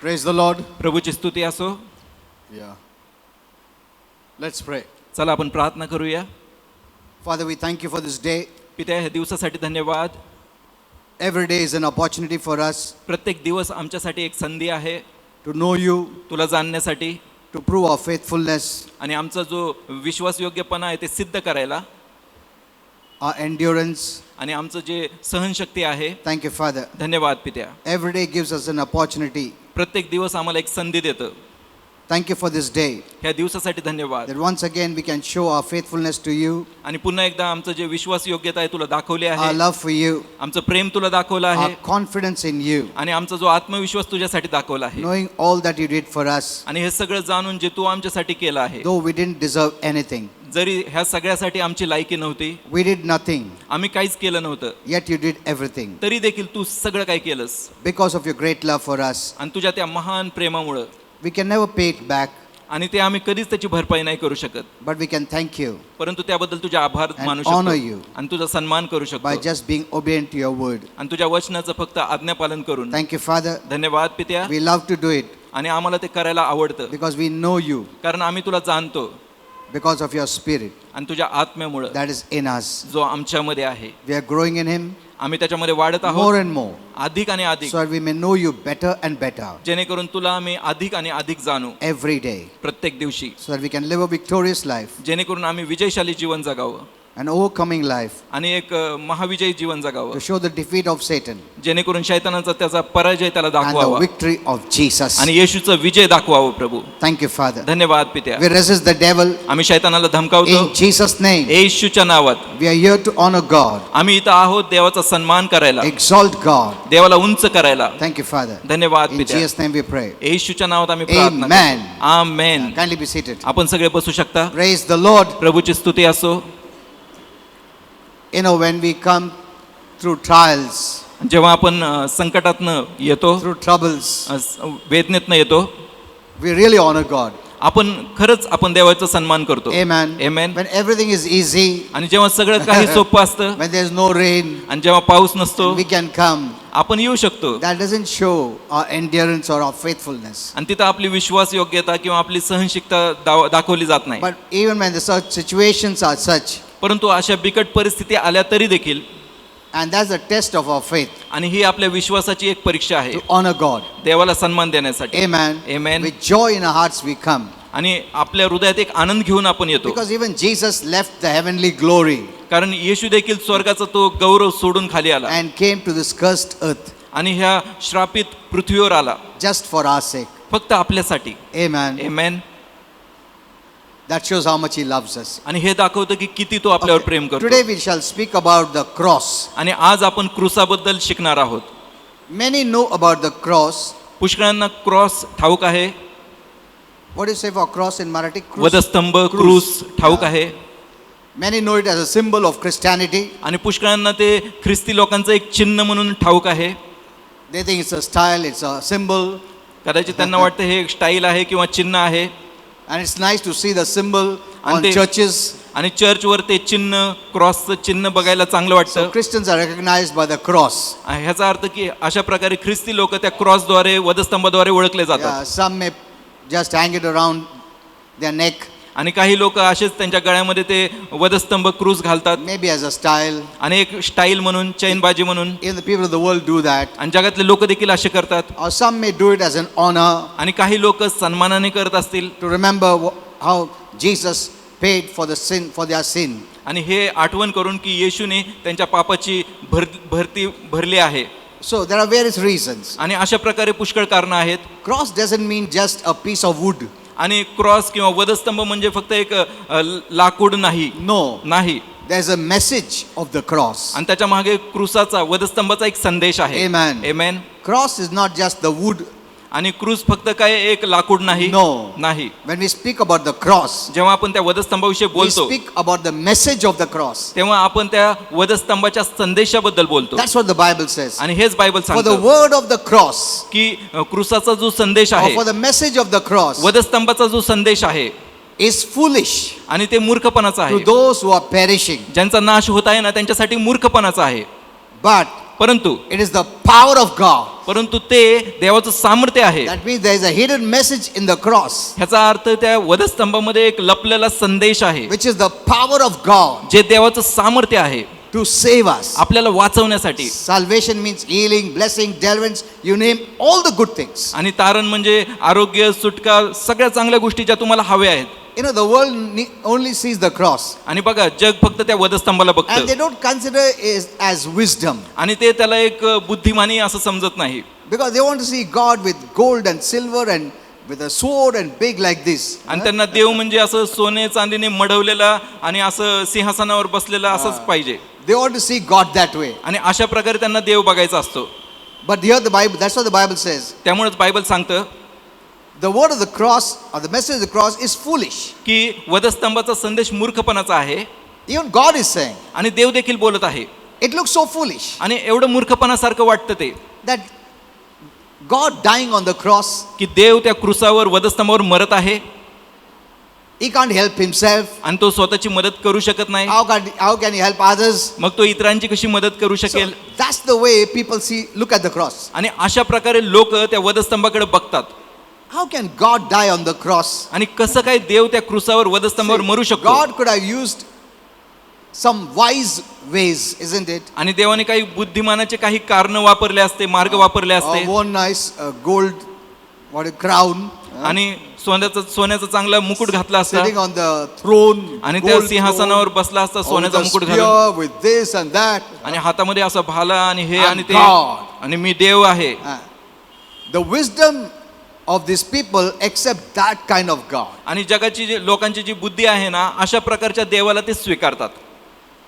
Praise the Lord. प्रभूची स्तुती असो. Yeah. Let's pray. चला आपण प्रार्थना करूया. Father, we thank you for this day. पित्या, ह्या दिवसासाठी धन्यवाद. Every day is an opportunity for us प्रत्येक दिवस आमच्यासाठी एक संधी आहे to know you, तुला जाणण्यासाठी to prove our faithfulness, आणि आमचा जो विश्वासयोग्यपणा आहे ते सिद्ध करायला our endurance. आणि आमचं जे सहनशक्ती आहे. Thank you, Father. धन्यवाद पित्या. Every day gives us an opportunity. प्रत्येक दिवस आम्हाला एक संधी देतं. Thank you for this day. ह्या दिवसासाठी धन्यवाद. That once again we can show our faithfulness to you, आणि पुन्हा एकदा आमचं जे विश्वासयोग्यता आहे तुला दाखवली our आहे. love for you, आमचं प्रेम तुला दाखवलं आहे our confidence in you, आणि आमचा जो आत्मविश्वास तुझ्यासाठी दाखवला आहे. knowing all that you did for us, आणि हे सगळं जाणून जे तू आमच्यासाठी केलं आहे, though we didn't deserve anything. जरी ह्या सगळ्यासाठी आमची लायकी नव्हती, We did nothing, आम्ही काहीच केलं नव्हतं, yet you did everything. तरी देखील तू सगळं काही केलंस. Because of your great love for us, आणि तुझ्या त्या महान प्रेमामुळं, we can never pay it back, आणि ते आम्ही कधीच त्याची भरपाई नाही करू शकत, but we can thank you परंतु त्याबद्दल तुझे आभार And मानू honor शकतो you आणि तुझा सन्मान करू by शकतो just being obedient to your word. आणि तुझ्या वचनाचं फक्त आज्ञापालन करून. Thank you, Father. धन्यवाद पित्या. We love to do it आणि आम्हाला ते करायला आवडतं because we know you, कारण आम्ही तुला जाणतो because of your spirit आणि तुझ्या आत्म्यामुळं that is in us. जो आमच्यामध्ये आहे. We are growing in him आम्ही त्याच्यामध्ये वाढत more आहोत and more अधिक आणि अधिक, so that we may know you better and better जेणेकरून तुला आम्ही अधिक आणि अधिक जाणू every day, प्रत्येक दिवशी, so that we can live a victorious life, जेणेकरून आम्ही विजयशाली जीवन जगावं an overcoming life, आणि एक महाविजयी जीवन जगावं, to show the defeat of Satan जेणेकरून शैतानाचा त्याचा पराजय त्याला and the दाखवावा victory of Jesus. आणि येशूचा विजय दाखवावं. प्रभू Thank you, Father. धन्यवाद पित्या. We resist the devil आम्ही शैतानाला धमकावतो in Jesus' name. येशूच्या नावात. We are here to honor God, आम्ही इथं आहोत देवाचा सन्मान करायला, exalt God. देवाला उंच करायला. Thank you, Father. धन्यवाद In पित्या. Jesus' name we pray. येशूच्या नावात आम्ही प्रार्थना Amen. करतो. आमेन. Kindly be seated. आपण सगळे बसू शकता. Praise the Lord. प्रभूची स्तुती असो. You know, when we come through trials, जेव्हा आपण संकटातनं येतो, through troubles, वेदनेतनं येतो, we really honor God. खरंच आपण देवाचा सन्मान करतो. Amen. Amen. When everything is easy, आणि जेव्हा सगळं काही सोपं असतं when there's no rain, आणि जेव्हा पाऊस नसतो, we can come. आपण येऊ शकतो. That doesn't show our endurance or our faithfulness. आणि तिथं आपली विश्वास योग्यता किंवा आपली सहनशीलता दाखवली जात नाही. But even when the such situations are such, परंतु अशा बिकट परिस्थिती आल्या तरी देखील, and that's a test of our faith, आणि ही आपल्या विश्वासाची एक परीक्षा आहे, to honor God. देवाला सन्मान देण्यासाठी. Amen. Amen. With joy in our hearts we come. आणि आपल्या हृदयात एक आनंद घेऊन आपण येतो, Because even Jesus left the heavenly glory कारण येशू देखील स्वर्गाचा तो गौरव सोडून खाली आला and came to this cursed earth आणि ह्या श्रापित पृथ्वीवर आला just for our sake. फक्त आपल्यासाठी. Amen. Amen. That shows how much he loves us. आणि हे दाखवतं की किती तो आपल्यावर प्रेम करतो. Today we shall speak about the cross. आणि आज आपण क्रूसाबद्दल शिकणार आहोत. Many know about the cross. पुष्कळांना क्रॉस ठाऊक आहे. What do you say for cross in Marathi? वधस्तंभ, क्रूस ठाऊक आहे. Many know it as a symbol of Christianity. आणि पुष्कळांना ते ख्रिस्ती लोकांचं एक चिन्ह म्हणून ठाऊक आहे. They think it's a style, it's a symbol. कदाचित त्यांना वाटतं हे एक स्टाईल आहे किंवा चिन्ह आहे. And it's nice to see the symbol on And they- churches. आणि चर्चवर ते चिन्ह, क्रॉसचं चिन्ह बघायला चांगलं So वाटतं. Christians are recognized by the cross. ह्याचा अर्थ की अशा प्रकारे ख्रिस्ती लोक त्या क्रॉसद्वारे, वधस्तंभाद्वारे ओळखले जातात. Yeah, some may just hang it around their neck, आणि काही लोक असेच त्यांच्या गळ्यामध्ये ते वधस्तंभ, क्रूस घालतात, maybe as a style. आणि एक स्टाईल म्हणून, चैनबाजी म्हणून. Even the people of the world do that. आणि जगातले लोक देखील असे करतात. Or some may do it as an honor, आणि काही लोक सन्मानाने करत असतील, to remember how Jesus paid for the sin, for their sin. आणि हे आठवण करून की येशूने त्यांच्या पापाची भरली आहे. So there are various reasons. आणि अशा प्रकारे पुष्कळ कारणं आहेत. Cross doesn't mean just a piece of wood. आणि क्रॉस किंवा वधस्तंभ म्हणजे फक्त एक लाकूड नाही. No, नाही. there's a message of the cross. आणि त्याच्या मागे क्रूसाचा, वधस्तंभाचा एक संदेश आहे. Amen. Amen. Cross is not just the wood. आणि क्रूस फक्त काय एक लाकूड नाही. No. नाही. When we speak about the cross, जेव्हा आपण त्या वधस्तंभाविषयी we बोलतो, speak about the message of the cross. तेव्हा आपण त्या वधस्तंभाच्या संदेशाबद्दल बोलतो. That's what the Bible says. आणि हेच बायबल For the सांगतं word of the cross, की क्रूसाचा जो संदेश or आहे, for the message of the cross, वधस्तंभाचा जो संदेश आहे, is foolish आणि ते मूर्खपणाचा to आहे. those who are perishing. ज्यांचा नाश होत आहे ना, त्यांच्यासाठी मूर्खपणाचा आहे. But परंतु it is the power of God. परंतु ते देवाचं सामर्थ्य आहे. That means there is a hidden message in the cross, ह्याचा अर्थ त्या वधस्तंभामध्ये एक लपलेला संदेश आहे, which is the power of God जे देवाचं सामर्थ्य आहे to save us. आपल्याला वाचवण्यासाठी. Salvation means healing, blessing, deliverance, you name all the good things. आणि तारण म्हणजे आरोग्य, सुटका, सगळ्या चांगल्या गोष्टी ज्या तुम्हाला हव्या आहेत. You know, the world only sees the cross आणि बघा जग फक्त त्या वधस्तंभाला and they बघतं don't consider it as wisdom, आणि ते त्याला एक बुद्धिमानी असं समजत नाही. because they want to see God with gold and silver and with a sword and big like this. आणि त्यांना देव म्हणजे असं सोने चांदीने मढवलेला आणि असं सिंहासनावर बसलेला असंच पाहिजे. They want to see God that way. आणि अशा प्रकारे त्यांना देव बघायचा असतो. But here the Bible, that's what the Bible says. त्यामुळेच बायबल सांगतं The word of the cross or the message of the cross is foolish. की वधस्तंभाचा संदेश मूर्खपणाचा आहे. Even God is saying, आणि देव देखील बोलत आहे. it looks so foolish आणि एवढं मूर्खपणासारखं वाटतं ते that God dying on the cross, की देव त्या क्रुसावर वधस्तंभावर मरत आहे he can't help himself. आणि तो स्वतःची मदत करू शकत नाही. How can he help others? मग तो इतरांची कशी मदत करू So शकेल. that's the way people look at the cross. आणि अशा प्रकारे लोक त्या वधस्तंभाकडे बघतात. How can God die on the cross? आणि कसं काय देव त्या क्रुसावर वधस्तंभावर मरू शकतो. God could have used some wise ways, isn't it? आणि देवाने काही बुद्धिमानाचे काही कारण वापरले असते, मार्ग वापरले असते. One nice gold, what a crown, आणि सोन्याचा चांगला मुकुट घातला असता sitting on the throne, आणि त्या gold सिंहासनावर बसला असता throne, सोन्याचा with a मुकुट घालून spear, with this and that. आणि हातामध्ये असा भाला आणि हे I'm आणि ते God. आणि मी देव आहे. The wisdom of these people accept that kind of God. आणि जगाची लोकांची जी बुद्धी आहे ना अशा प्रकारच्या देवाला ते स्वीकारतात.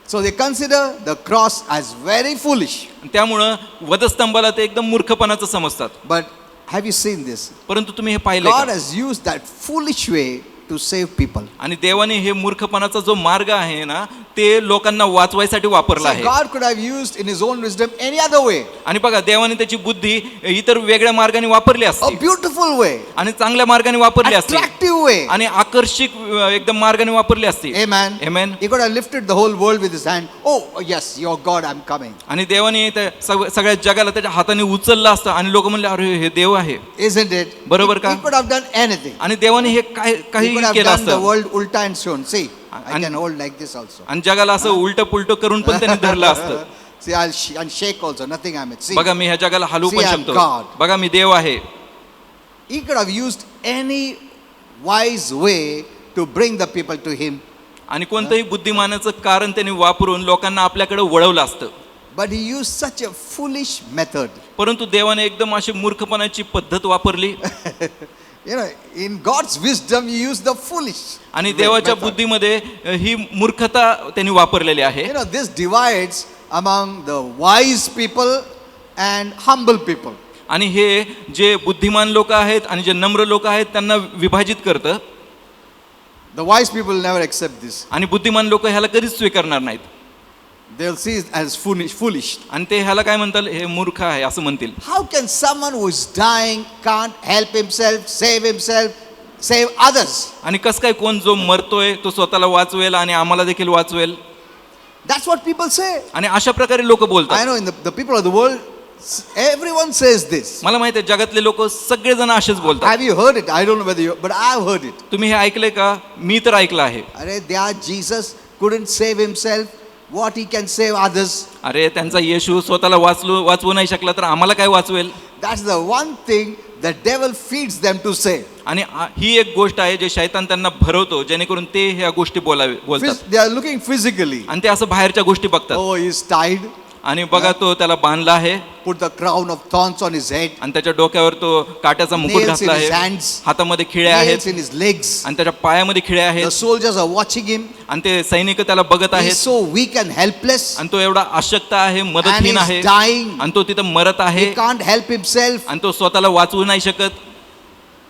So they consider the cross as very foolish. त्यामुळं वधस्तंभाला ते एकदम मूर्खपणाचं समजतात. But have you seen this? परंतु तुम्ही हे पाहिले God का? has used that foolish way to save people. आणि देवाने हे मूर्खपणाचा जो मार्ग आहे ना ते लोकांना वाचवायसाठी वापरला So आहे. God could have used in his own wisdom any other way. आणि बघा देवाने त्याची बुद्धी इतर वेगळ्या मार्गाने वापरली A असते beautiful way. आणि चांगल्या मार्गाने वापरली असते Attractive way. आणि आकर्षक एकदम मार्गाने वापरली असते. Amen. Amen. He could have lifted the whole world with his hand. Oh, yes, your God, I'm coming. आणि देवाने त्या सगळ्या जगाला त्याच्या हाताने उचललं असतं आणि लोक म्हणले अरे हे देव आहे. Isn't it? बरोबर का? He could have done anything. आणि देवाने हे He काही could have केलं done the असतं world ulta and shown. See, I And- can hold like this also. आणि जगाला असं उलट पुलट करून पण त्याने धरलं असतं. See, I'll shake also. Nothing I'm it. See, बघा मी ह्या जगाला हलवू See, पण I'm शकतो. God. बघा मी देव आहे. he could have used any wise way to bring the people to him. आणि कोणतंही बुद्धिमानाचं कारण त्यांनी वापरून लोकांना आपल्याकडे वळवलं असतं. But he used such a foolish method. परंतु देवाने एकदम अशी मूर्खपणाची पद्धत वापरली. You know, in God's wisdom, he used the foolish. आणि देवाच्या method. बुद्धीमध्ये ही मूर्खता त्यांनी वापरलेली आहे. You know, this divides among the wise people and humble people. आणि हे जे बुद्धिमान लोक आहेत आणि जे नम्र लोक आहेत त्यांना विभाजित करतं. The wise people never accept this. आणि बुद्धिमान लोक ह्याला कधीच स्वीकारणार नाहीत. They'll see it as foolish. आणि ते ह्याला काय म्हणतात हे मूर्ख आहे असं म्हणतील. How can someone who is dying can't help himself, save others? आणि कसं काय कोण जो मरतोय तो स्वतःला वाचवेल आणि आम्हाला देखील वाचवेल. That's what people say. आणि अशा प्रकारे लोक I बोलतात. know in the people of the world, everyone says this. मला माहिती आहे जगातले लोक सगळेजण असेच बोलतात. Have you heard it? I don't know whether you, but I've heard it. तुम्ही हे ऐकलंय का? मी तर ऐकलं आहे. Arey, Jesus couldn't save himself. What he can save others? अरे त्यांचा येशू स्वतःला वाचवू नाही शकला तर आम्हाला काय वाचवेल. That's the one thing the devil feeds them to say. आणि ही एक गोष्ट आहे जे शैतान त्यांना भरवतो जेणेकरून ते ह्या गोष्टी बोलतात. They are looking physically. आणि ते असं बाहेरच्या गोष्टी बघतात. Oh, he's tied. आणि बघा तो त्याला बांधला आहे Put the crown of thorns on his head. आणि त्याच्या डोक्यावर तो काट्याचा मुकुट Nails घातला in his आहे. hands. हातामध्ये खिळे Nails आहेत in his legs. आणि त्याच्या पायामध्ये खिळे The आहेत soldiers are watching him. आणि ते सैनिक त्याला बघत He's आहेत so weak and helpless. आणि तो एवढा अशक्त आहे, And मदतहीन he's आहे dying. आणि तो तिथं मरत आहे He can't help himself. आणि तो स्वतःला वाचवू नाही शकत.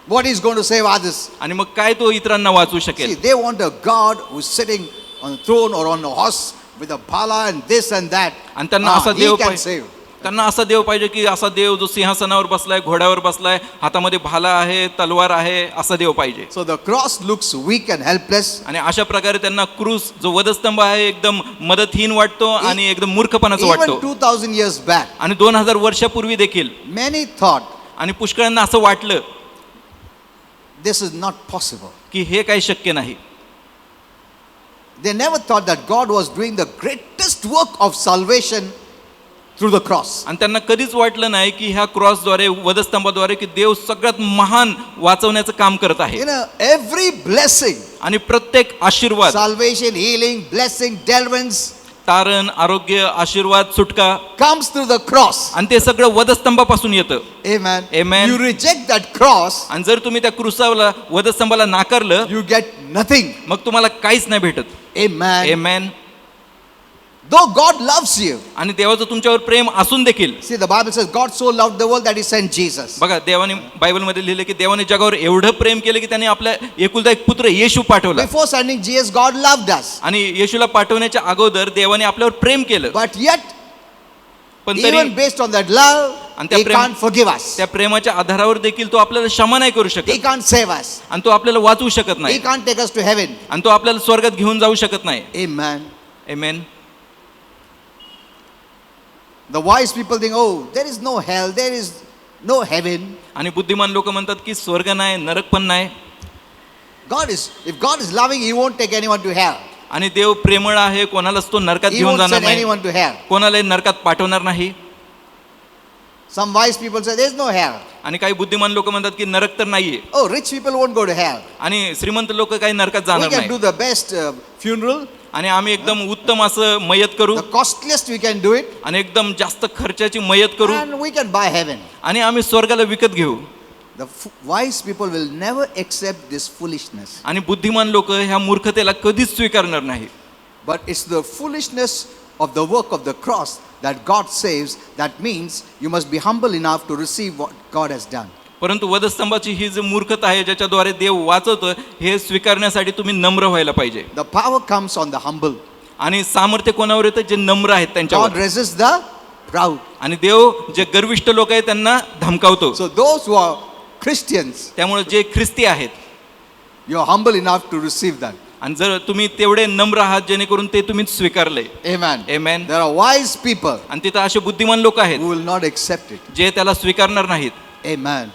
What is going to save others? आणि मग काय तो इतरांना वाचवू See, शकेल. they want a God who's sitting on a throne or on a horse with a bhala and this and that. आणि त्यांना असा He देव can save. त्यांना असा देव पाहिजे की असा देव जो सिंहासनावर बसलाय, घोड्यावर बसलाय, हातामध्ये भाला आहे, तलवार आहे, असा देव पाहिजे. So the cross looks weak and helpless. आणि अशा प्रकारे त्यांना क्रूस जो वधस्तंभ आहे एकदम मदतहीन वाटतो आणि एकदम मूर्खपणाचा Even वाटतो. 2000 years back, आणि 2000 वर्षापूर्वी देखील many thought आणि पुष्कळांना असं वाटलं this is not possible. की हे काही शक्य नाही. They never thought that God was doing the greatest work of salvation through the cross. आणि त्यांना कधीच वाटलं नाही की ह्या क्रॉसद्वारे, वधस्तंभाद्वारे, की देव सगळ्यात महान वाचवण्याचं काम करत आहे. You know, every blessing, आणि प्रत्येक आशीर्वाद, salvation, healing, blessing, deliverance तारण, आरोग्य, आशीर्वाद, सुटका, comes through the cross. आणि ते सगळं वधस्तंभापासून येतं. Amen. Amen. You reject that cross, आणि जर तुम्ही त्या क्रूसाला, वधस्तंभाला नाकारलं, you get nothing. मग तुम्हाला काहीच नाही भेटत. Amen. Amen. Though God loves you. आणि देवाचं तुमच्यावर प्रेम असून देखील, See, the Bible says God so loved the world that he sent Jesus. बघा देवाने बायबलमध्ये लिहिलं की देवाने जगावर एवढं प्रेम केलं की त्याने आपल्या एकुलता एक पुत्र येशू पाठवला. Before sending Jesus, God loved us. आणि येशूला पाठवण्याच्या अगोदर देवाने आपल्यावर प्रेम केलं. But yet, पण तरी even based on that love, And त्या he Prem- can't forgive us. त्या प्रेमाच्या आधारावर देखील तो आपल्याला क्षमा नाही करू He शकत, can't save us. आणि तो आपल्याला वाचवू शकत He नाही, can't take us to heaven. आणि तो आपल्याला स्वर्गात घेऊन जाऊ शकत नाही. Amen. Amen. The wise people think, oh, there is no hell, there is no heaven. आणि बुद्धिमान लोक म्हणतात की स्वर्ग नाही, नरक पण नाही. If God is loving, he won't take anyone to hell. आणि देव प्रेमळ आहे, कोणालाच तो नरकात He घेऊन won't जाणार send नाही, anyone to hell. कोणालाही नरकात पाठवणार नाही. Some wise people say, there is no hell. आणि काही बुद्धिमान लोक म्हणतात की नरक तर नाहीये, Oh, rich people won't go to hell. आणि श्रीमंत लोक काही नरकात We जाणार can do नाही. the best funeral, आणि आम्ही एकदम उत्तम असं मयत करू, the costliest we can do it, आणि एकदम जास्त खर्चाची मयत करू, and we can buy heaven. आणि आम्ही स्वर्गाला विकत घेऊ. The wise people will never accept this foolishness. आणि बुद्धिमान लोक ह्या मूर्खतेला कधीच स्वीकारणार नाही. But it's the foolishness of the work of the cross that God saves. That means you must be humble enough to receive what God has done. परंतु वधस्तंभाची ही जी मूर्खता आहे ज्याच्याद्वारे देव वाचवतो, हे स्वीकारण्यासाठी तुम्ही नम्र व्हायला पाहिजे. The power comes on the humble. आणि सामर्थ्य कोणावर येतं? जे नम्र आहेत God त्यांच्यावर. resists the proud. आणि देव जे गर्विष्ठ लोक आहेत त्यांना धमकावतो. So those who are Christians, त्यामुळे जे ख्रिस्ती आहेत, you are humble enough to receive that. आणि जर तुम्ही तेवढे नम्र आहात जेणेकरून ते तुम्ही स्वीकारले. Amen. Amen. There are wise people आणि तिथं असे बुद्धिमान लोक आहेत who will not accept it. जे त्याला स्वीकारणार नाहीत. Amen.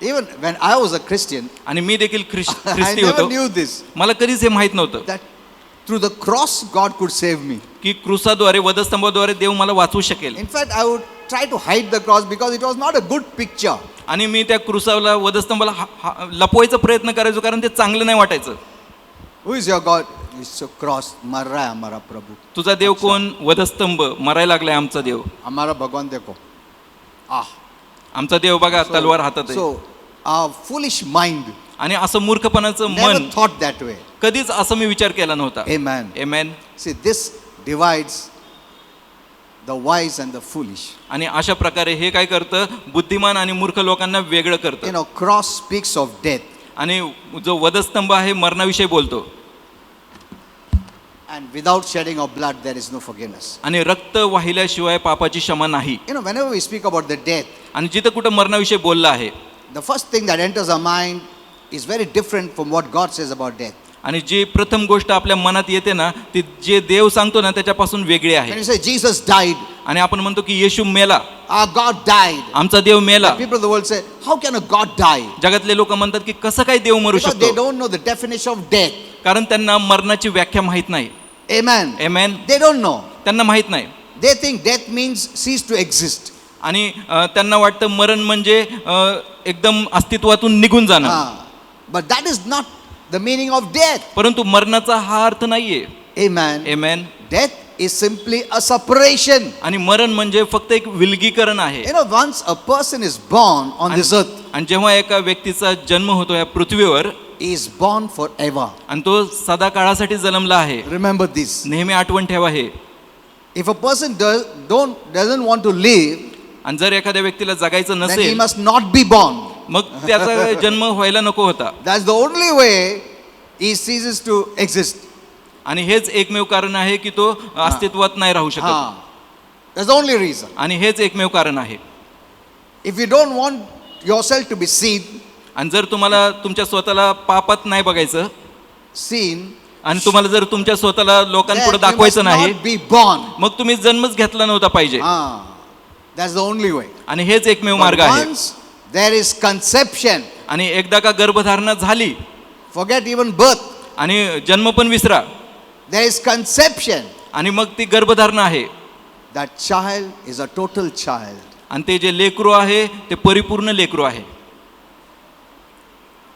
Even when I was a Christian, आणि मी देखील I ख्रिस्ती never होतो, knew this. मला कधीच हे माहित नव्हतं That through the cross God could save me. की क्रूसाद्वारे, वधस्तंभाद्वारे देव मला वाचवू शकेल. In fact, I would try to hide the cross because it was not a good picture. आणि मी त्या क्रूसाला, वधस्तंभाला लपवायचा प्रयत्न करायचो, कारण ते चांगलं नाही वाटायचं. Who is your God? It's a cross. मर रहा है हमारा प्रभु. तुझा देव कोण? वधस्तंभ. मरायला लागलाय आमचा देव. हमारा भगवान देखो. आमचा देव बघा तलवार हातात आहे. So our foolish mind आणि असं मूर्खपणाचं never मन, thought that way. कधीच असं मी विचार केला नव्हता. Amen. Amen. See, this divides the wise and the foolish. आणि अशा प्रकारे हे काय करतं? बुद्धिमान आणि मूर्ख लोकांना वेगळं You करतं. know, cross speaks of death. आणि जो वधस्तंभ आहे मरणाविषयी बोलतो. And without shedding of blood, there is no forgiveness. आणि रक्त वाहिल्याशिवाय पापाची क्षमा नाही. You know, whenever we speak about the death, आणि जिथं कुठं मरणाविषयी बोललं आहे, the first thing that enters our mind is very different from what God says about death. आणि जी प्रथम गोष्ट आपल्या मनात येते ना, ती जे देव सांगतो ना त्याच्यापासून वेगळी When आहे. you say Jesus died, आणि आपण म्हणतो की येशू मेला, our God died. आमचा देव मेला. People of the world say, how can a God die? जगातले लोक म्हणतात की कसं काय देव मरू Because they शकतो, don't know the definition of death. कारण त्यांना मरणाची व्याख्या माहित नाही. Amen. Amen. They don't know. त्यांना माहित नाही. They think death means cease to exist. आणि त्यांना वाटतं मरण म्हणजे एकदम अस्तित्वातून निघून जाणं. But that is not the meaning of death. परंतु मरणाचा हा अर्थ नाहीये. Amen. Amen. Death is simply a separation. आणि मरण म्हणजे फक्त एक विलगीकरण आहे. You know, once a person is born on this earth, आणि जेव्हा एका व्यक्तीचा जन्म होतो या पृथ्वीवर, he is born forever. आणि तो सदा काळासाठी जन्मला आहे. Remember this. नेहमी आठवण ठेवा हे. If a person doesn't want to live, आणि जर एखाद्या व्यक्तीला जगायचं then he नसेल, must not be born. मग त्याचा जन्म व्हायला नको होता. That's the only way he ceases to exist. आणि हेच एकमेव कारण आहे की तो अस्तित्वात नाही राहू शकत. That's the only reason. आणि हेच एकमेव कारण आहे. If you don't want yourself to be आणि जर तुम्हाला तुमच्या स्वतःला पापात नाही बघायचं seen, आणि तुम्हाला जर तुमच्या स्वतःला लोकांपुढे then you must दाखवायचं नाही, not be born. मग तुम्ही जन्मच घेतला नव्हता पाहिजे. That's the only way. आणि हेच एकमेव But मार्ग आहे. once there is conception, आणि एकदा का गर्भधारणा झाली forget even birth, आणि जन्म पण विसरा, there is conception. आणि मग ती गर्भधारणा आहे, That child is a total child. आणि ते जे लेकरू आहे ते परिपूर्ण लेकरू आहे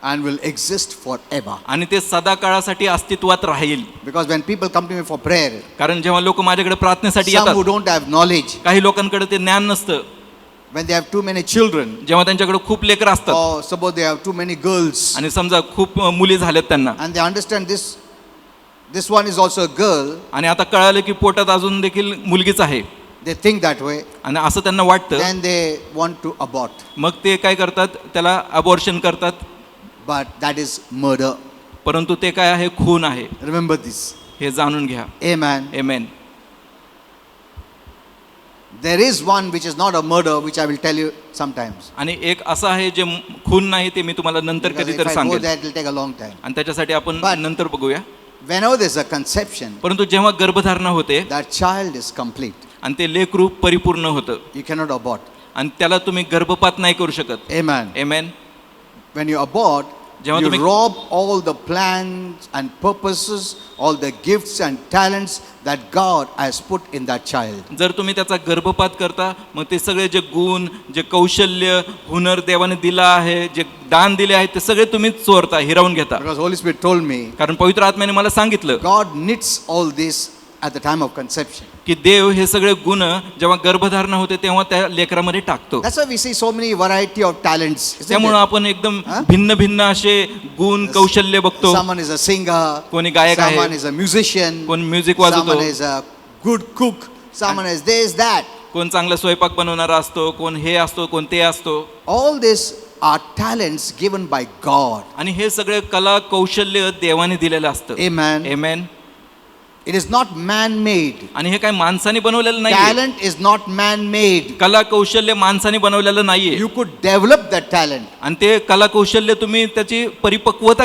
And will exist forever. आणि ते सदा काळासाठी अस्तित्वात राहील. Because when people come to me for prayer, कारण जेव्हा लोक माझ्याकडे प्रार्थनेसाठी some who येतात, don't have knowledge, काही लोकांकडे ते ज्ञान नसतं, when they have too many children, जेव्हा त्यांच्याकडे खूप लेकर असतात or suppose they have too many girls, आणि समजा खूप मुली झाल्यात त्यांना, and they understand this one is also a girl, आणि आता कळालं की पोटात अजून देखील मुलगीच आहे, they think that way, आणि असं त्यांना वाटतं, then they want to abort. मग ते काय करतात, त्याला अबॉर्शन करतात. But that is murder. परंतु ते काय आहे, खून आहे. Remember this. हे जाणून घ्या. Amen. Amen. There is one which is not a murder, which I will tell you sometimes. आणि एक असं आहे जे खून नाही, ते मी तुम्हाला नंतर Because if कधीतरी I go सांगेन, there, it will take a long time. आणि त्याच्यासाठी आपण But- नंतर बघूया. Whenever there's a conception, परंतु जेव्हा गर्भधारणा होते that child is complete. आणि ते लेकरू परिपूर्ण होतं, You cannot abort. आणि त्याला तुम्ही गर्भपात नाही करू शकत. Amen. Amen. When you abort, जेव्हा you तुम्ही- rob all the plans and purposes, all the gifts and talents that God has put in that child. जर तुम्ही त्याचा गर्भपात करता, मग ते सगळे जे गुण, जे कौशल्य, हुनर देवाने दिला आहे, जे दान दिले आहे, ते सगळे तुम्ही चोरता, हिरावून घेता. Because Holy Spirit told me, कारण पवित्र आत्म्याने मला सांगितलं God knits all this at the time of conception. की देव हे सगळे गुण जेव्हा गर्भधारणा होते तेव्हा त्या लेकरामध्ये टाकतो. That's why we see so many variety of talents. isn't त्यामुळे it? आपण एकदम हा? भिन्न भिन्न असे गुण, कौशल्य बघतो. Someone is a singer, कोणी गायक आहे, someone is a musician, कोण म्युझिक वाजवतो, someone is a good cook, someone is this, that. कोण चांगला स्वयंपाक बनवणारा असतो, कोण हे असतो, कोण ते असतो. All these are talents given by God. आणि हे सगळे कला, कौशल्य देवाने दिलेलं असतं. Amen. Amen. It is not man-made. आणि हे काय माणसाने बनवलेलं नाही. Talent is not man-made. कला कौशल्य माणसाने बनवलेलं नाहीये. You could develop that talent, आणि ते कला कौशल्य तुम्ही त्याची परिपक्वता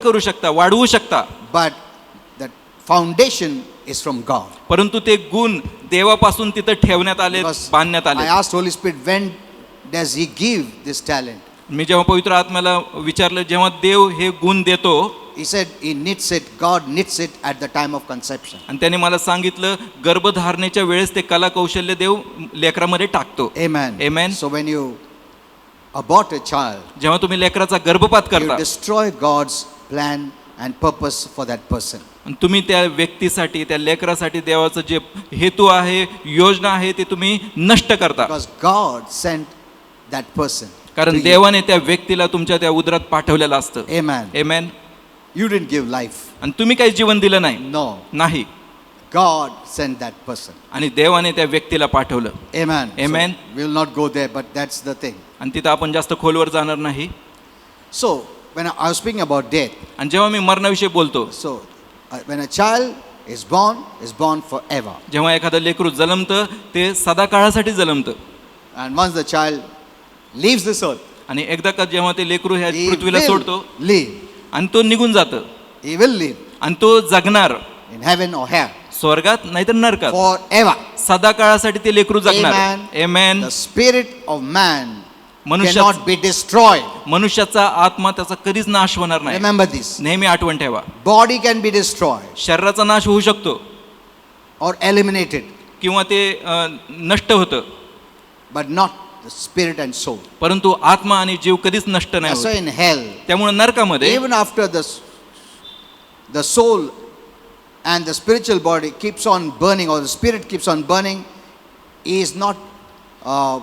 करू शकता, वाढवू शकता. but the foundation is from God. परंतु ते गुण देवापासून तिथं ठेवण्यात आले, Because बांधण्यात I आले. asked Holy Spirit, when does He give this talent? मी जेव्हा पवित्र आत्म्याला विचारलं, जेव्हा देव हे गुण देतो, He said He knits it, God knits it at the time of conception. आणि त्याने मला सांगितलं, गर्भधारणेच्या वेळेस ते कला कौशल्य देव लेकरामध्ये टाकतो. Amen. Amen. So when you abort a child, जेव्हा तुम्ही लेकराचा गर्भपात you करता, destroy God's plan and purpose for that person. आणि तुम्ही त्या व्यक्तीसाठी, त्या लेकरासाठी देवाचं जे हेतू आहे, योजना आहे, ते तुम्ही नष्ट करता. Because God sent that person. कारण to you. देवाने त्या व्यक्तीला तुमच्या त्या उदरात पाठवलेलं असतं. Amen. Amen. You didn't give life. आणि तुम्ही काही जीवन दिलं नाही. No. नाही. God sent that person. आणि देवाने त्या व्यक्तीला पाठवलं. Amen. Amen. So, we'll not go there, but that's the thing. आणि तिथं आपण जास्त खोलवर जाणार नाही. So, when I was speaking about death, आणि जेव्हा मी मरणाविषयी बोलतो, so when a child is born forever. जेव्हा एखादं लेकरू जन्मतं, ते सदा काळासाठी जन्मतं. And once the child leaves this earth, आणि एकदा का जेव्हा ते लेकरू ह्या he पृथ्वीला will सोडतो live. आणि तो निघून जातं, He will live आणि तो जगणार in heaven or hell स्वर्गात नाहीतर नरकात. forever. सदा काळासाठी ते लेकरू जगणार. Amen. Amen. The spirit of man मनुष्या cannot be destroyed. मनुष्याचा आत्मा त्याचा कधीच नाश होणार नाही. Remember this. नेहमी आठवण ठेवा. Body can be destroyed शरीराचा नाश होऊ शकतो or eliminated, किंवा ते नष्ट होतं, but not the spirit and soul. परंतु आत्मा आणि जीव कधीच नष्ट नाही That's why होत. in hell, त्यामुळे नरकामध्ये even after the soul and the spiritual body keeps on burning, or the spirit keeps on burning, he is not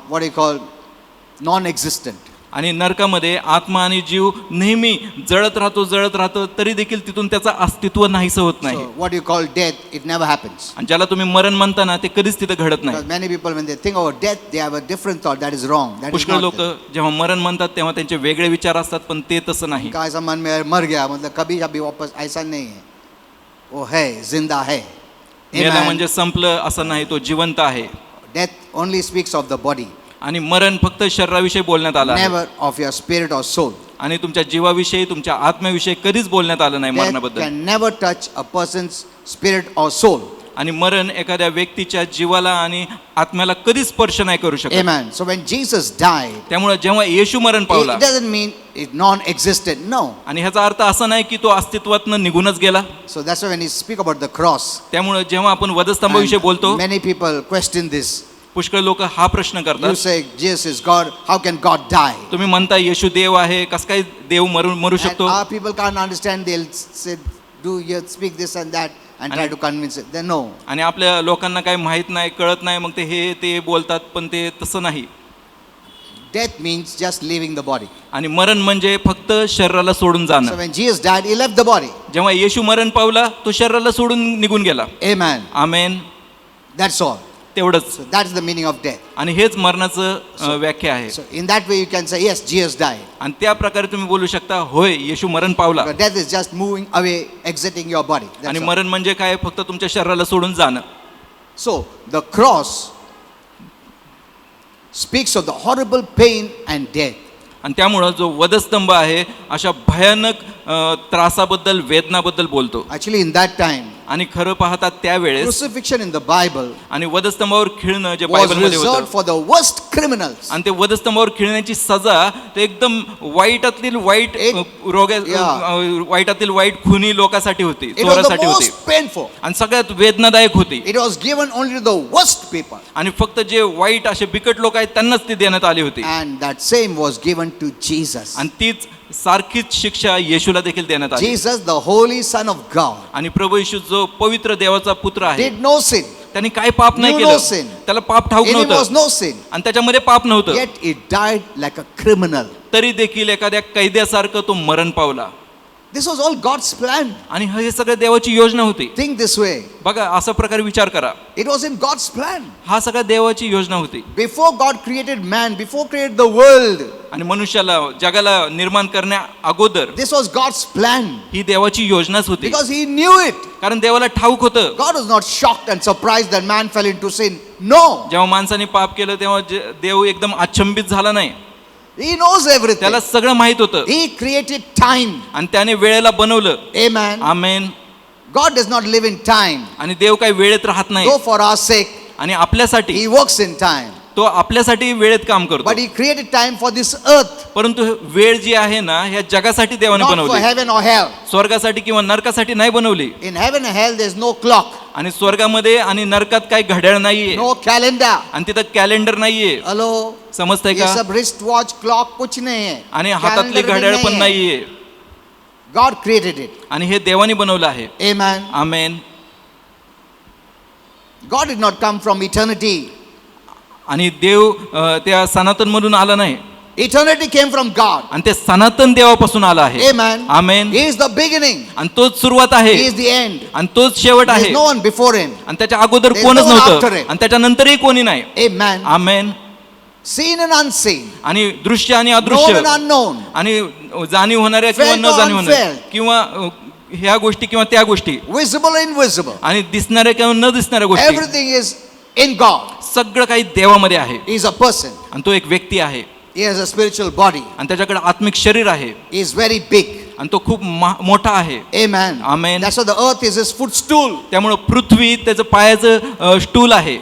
what do you call non-existent. आणि नरकामध्ये आत्मा आणि जीव नेहमी जळत राहतो तरी देखील तिथून त्याचं अस्तित्व नाहीसं होत नाही. So what you call death, it never happens. आणि ज्याला तुम्ही मरण म्हणता ना ते कधीच तिथं घडत नाही. Because many people, when they think about death, they have a different thought. That is wrong. That is पुष्कळ not लोक death. जेव्हा मरण म्हणतात तेव्हा त्यांचे वेगळे विचार असतात, पण ते तसं नाही. का ऐसा मन में मर गया मतलब कभी अभी वापस, ऐसा नहीं है. वो है, जिंदा है. मेला Amen. म्हणजे संपलं असं नाही, तो जिवंत आहे. Death only speaks of the body, आणि मरण फक्त शरीराविषयी बोलण्यात आलं आहे. never of your spirit or soul. आणि तुमच्या जीवाविषयी तुमच्या आत्म्याविषयी कधीच बोलण्यात आलं नाही Death मरणाबद्दल. can never touch a person's spirit or soul. आणि मरण एखाद्या व्यक्तीच्या जीवाला आणि आत्म्याला कधीच स्पर्श नाही करू शकत. Amen. So when Jesus died, त्यामुळे जेव्हा येशू मरण पावला, it doesn't mean it non-existent. No. आणि ह्याचा अर्थ असा नाही की तो अस्तित्वातनं निघूनच गेला. So that's why when you speak about the cross, त्यामुळे जेव्हा आपण वधस्तंभाविषयी बोलतो, many people question this. पुष्कळ लोक हा प्रश्न You करतात. say Jesus is God. How can God die? तुम्ही म्हणता येशू देव आहे, कस काय देव मरू And शकतो? our people can't understand. They'll say, "Do you speak this and that," and try to convince it. They know. आणि आपल्या लोकांना काही माहित नाही, कळत नाही, मग ते हे ते बोलतात, पण ते तसं नाही. Death means just leaving the body. आणि मरण म्हणजे फक्त शरीराला सोडून So जाणं. when Jesus died, he left the body. जेव्हा येशू मरण पावला, तो शरीराला सोडून निघून गेला. Amen. आमेन. That's all. तेवढंच. So that's the meaning of death. आणि हेच मरणाचं व्याख्या आहे. So in that way you can say, yes, Jesus died. आणि त्या प्रकारे तुम्ही बोलू शकता, होय येशू मरण पावला. But death is just moving away, exiting your body. That's आणि all. मरण म्हणजे काय? फक्त तुमच्या शरीराला सोडून जाणं. So the cross speaks of the horrible pain and death. आणि त्यामुळं जो वधस्तंभ आहे अशा भयानक त्रासाबद्दल, वेदनाबद्दल बोलतो. Actually, in that time, आणि खरं पाहता त्यावेळेस crucifixion in the Bible आणि वधस्तंभावर खिळणं जे was बायबलमध्ये reserved होतं, for the worst criminals. आणि ते वधस्तंभावर खिळण्याची सजा ते एकदम वाईटातील वाईट वाईटातील वाईट खुनी लोकांसाठी होती, It was the चोरासाठी होती. most painful. आणि सगळ्यात वेदनादायक होती. It was given only to the worst people. आणि फक्त जे वाईट असे बिकट लोक आहेत त्यांनाच ती देण्यात आली होती. And that same was given to Jesus. आणि तीच सारखीच शिक्षा येशूला देखील देण्यात आली. Jesus, the holy Son of God, आणि प्रभू येशू जो पवित्र देवाचा पुत्र आहे, did no sin. त्यांनी काय पाप नाही Knew no sin. केलं, त्याला पाप ठाऊक In him was नव्हतं no sin. आणि त्याच्यामध्ये पाप नव्हतं, Yet he died like a criminal. तरी देखील एखाद्या कैद्यासारखं तो मरण पावला. This was all God's plan. आणि हे सगळं देवाची योजना होती. Think this way. बघा, असा प्रकारे विचार करा, It was in God's plan. हा सगळा देवाची योजना होती. Before God created man, before created the world, आणि मनुष्याला, जगाला निर्माण करण्या अगोदर this was God's plan. ही देवाची योजनाच होती. Because he knew it. कारण देवाला ठाऊक होतं. God was not shocked and surprised that man fell into sin. No. जेव्हा माणसाने पाप केलं तेव्हा देव एकदम अचंबित झाला नाही. He knows everything. त्याला सगळं माहित होतं. He created time. आणि त्याने वेळेला बनवलं. Amen. Amen. God does not live in time. आणि देव काही वेळेत राहत नाही. Though for our sake, आणि आपल्यासाठी he works in time. तो आपल्यासाठी वेळेत काम करतो. But he created time for this earth, परंतु वेळ जी आहे ना, ह्या जगासाठी देवाने not for बनवली. heaven or hell. स्वर्गासाठी किंवा नरकासाठी नाही बनवली. In heaven and hell, there's no clock, आणि स्वर्गामध्ये आणि नरकात काही घड्याळ नाहीये, no calendar. आणि तिथं कॅलेंडर नाहीये. Hello? समजतंय ये का? सब wrist watch, clock कुछ नहीं है. आणि हातातली Calendar भी घड्याळ पण नहीं है. नाहीये. God created it. आणि हे देवाने बनवलं आहे. Amen. Amen. God did not come from eternity. आणि देव त्या सनातन मधून आला नाही. Eternity came from God. आणि ते सनातन देवापासून आला आहे. Amen. Amen. He is the beginning. आणि तोच सुरुवात आहे. He is the end. आणि तोच शेवट There आहे. is no one before him. आणि त्याच्या अगोदर There is कोणच no one after नव्हतं, it. आणि त्याच्यानंतरही कोणी नाही. Amen. Amen. Seen and unseen. आणि दृश्य आणि Known अदृश्य, and unknown. आणि जाणीव होणाऱ्या किंवा Felt न or जाणीव होणाऱ्या, unfelt. किंवा ह्या गोष्टी किंवा त्या गोष्टी, Visible, invisible. आणि दिसणाऱ्या किंवा न दिसणाऱ्या गोष्टी, Everything is in God. सगळं काही देवामध्ये आहे. He is a person. आणि तो एक व्यक्ती आहे. He has a spiritual body. आणि त्याच्याकडे आत्मिक शरीर आहे. He is very big. आणि तो खूप मोठा आहे. Amen. Amen. That's why the earth is his footstool. त्यामुळं पृथ्वी त्याचं पायाचं स्टूल आहे.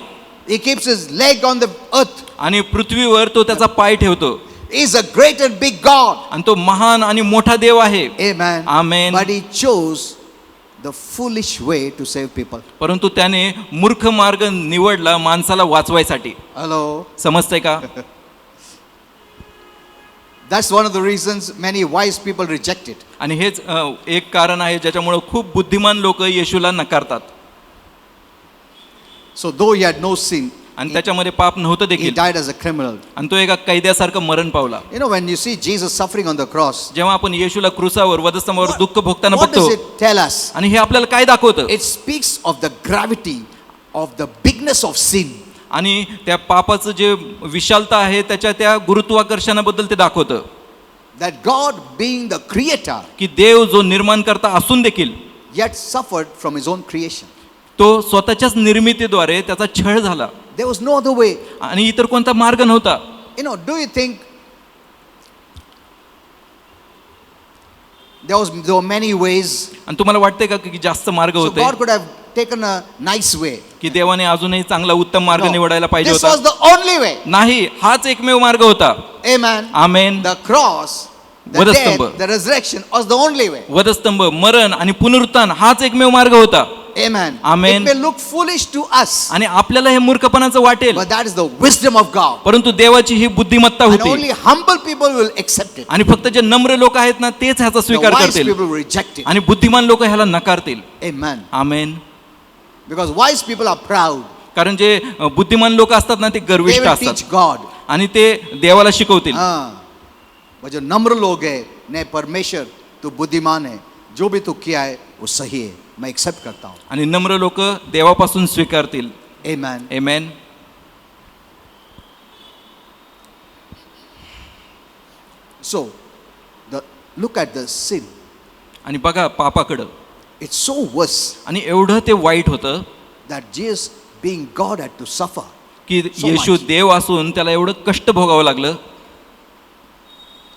He keeps his leg on the earth. आणि पृथ्वीवर तो त्याचा पाय ठेवतो. He is a great and big God. आणि तो महान आणि मोठा देव आहे. Amen. Amen. But he chose the foolish way to save people. परंतु त्याने मूर्ख मार्ग निवडला माणसाला वाचवायसाठी. Hello. समजतंय का? That's one of the reasons many wise people reject it. आणि हेच एक कारण आहे ज्याच्यामुळे खूप बुद्धिमान लोक येशूला नकारतात. So though he had no sin, आणि त्याच्यामध्ये पाप नव्हतं He देखील, died as a criminal. आणि तो एका कैद्यासारखं मरण पावला. You know, when you see Jesus suffering on the cross, जेव्हा आपण येशूला क्रुसावर वधस्तंभावर दुःख भोगताना what does बघतो, it tell us? आणि हे आपल्याला काय दाखवतं? It speaks of the gravity of the bigness of sin. आणि त्या पापाचं जे विशालता आहे त्याच्या त्या गुरुत्वाकर्षणाबद्दल ते दाखवतं, That God, being the creator, की देव जो निर्माण करता असून देखील yet suffered from his own creation. तो स्वतःच्याच निर्मितीद्वारे त्याचा छळ झाला, There was no other way. आणि इतर कोणता मार्ग नव्हता. You know, do you think there were many ways? आणि तुम्हाला वाटतंय का की जास्त मार्ग So होते, God could have taken a nice way. की देवाने अजूनही चांगला उत्तम मार्ग No. निवडायला पाहिजे This होता? was the only way. नाही, हाच एकमेव मार्ग होता. Amen. Amen. The cross, the वधस्तंभ. death, the resurrection was the only way. वधस्तंभ, मरण आणि पुनरुत्थान हाच एकमेव मार्ग होता. Amen. Amen. It may look foolish to us, आणि आपल्याला हे मूर्खपणाचं वाटेल, but that is the wisdom of God. परंतु देवाची ही बुद्धिमत्ता And होती, only humble people will accept it. आणि फक्त जे नम्र लोक आहेत ना तेच ह्याचा The स्वीकार wise करतील, people will reject it. आणि बुद्धिमान लोक ह्याला नकारतील. Amen. Amen. Because wise people are proud. कारण जे बुद्धिमान लोक असतात ना ते They गर्विष्ठ will असतात, teach God. आणि ते देवाला शिकवतील. but जो नम्र लोग है, नहीं परमेश्वर तू बुद्धिमान है, जो भी तू किया है वो सही है, मैं एक्सेप्ट करता हूँ. आणि नम्र लोक देवापासून स्वीकारतील. Amen. Amen. So, look at the sin. आणि बघा पापाकडं, It's so worse आणि एवढं ते वाईट होतं that Jesus, being God, had to suffer. की So येशू much. देव असून त्याला एवढं कष्ट भोगावं लागलं,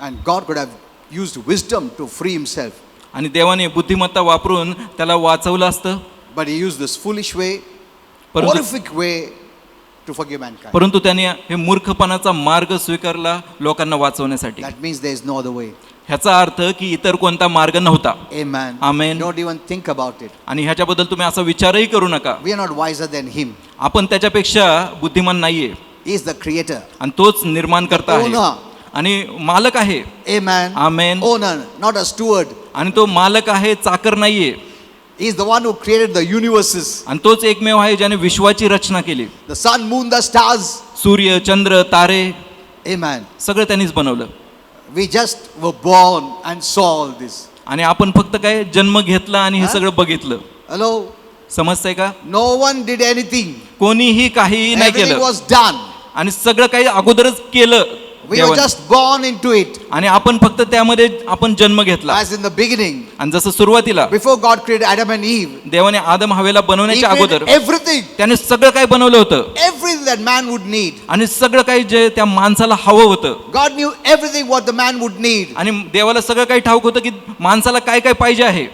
And God could have used wisdom to free himself. आणि देवाने बुद्धिमत्ता वापरून त्याला वाचवलं असतं, But he used this foolish way, परंतु horrific way to forgive mankind. परंतु त्याने हे मूर्खपणाचा मार्ग स्वीकारला लोकांना वाचवण्यासाठी. That means there is no other way. ह्याचा अर्थ की इतर कोणता मार्ग नव्हता. Amen. Amen. Don't even think about it. आणि ह्याच्याबद्दल तुम्ही असा विचारही करू नका. We are not wiser than him. आपण त्याच्यापेक्षा बुद्धिमान नाहीये, He is the creator. आणि तोच निर्माण करता आहे Owner. आणि मालक आहे. Amen. Amen. Owner, not a steward. आणि तो मालक आहे, चाकर नाहीये. He is the one who created the universes. आणि तोच एकमेव आहे ज्याने विश्वाची रचना केली. The sun, moon, the stars. सूर्य, चंद्र, तारे Amen. सगळं त्यांनीच बनवलं. We just were born and saw all this. आणि आपण फक्त काय जन्म घेतला आणि हे हा? सगळं बघितलं. Hello? समजतंय का? No one did anything. कोणीही काहीही नाही Everything केलं, was done. आणि सगळं काही अगोदरच केलं We were देवाने. just born into it. आणि आपण फक्त त्यामध्ये आपण जन्म घेतला. As in the beginning, आणि जसं सुरुवातीला before God created Adam and Eve, देवाने आदम हवेला He बनवण्याच्या created अगोदर everything. त्याने सगळं काही बनवलं होतं, Everything that man would need. आणि सगळं काही जे त्या माणसाला हवं होतं. God knew everything what the man would need. आणि देवाला सगळं काही ठाऊक होतं की माणसाला काय काय पाहिजे आहे.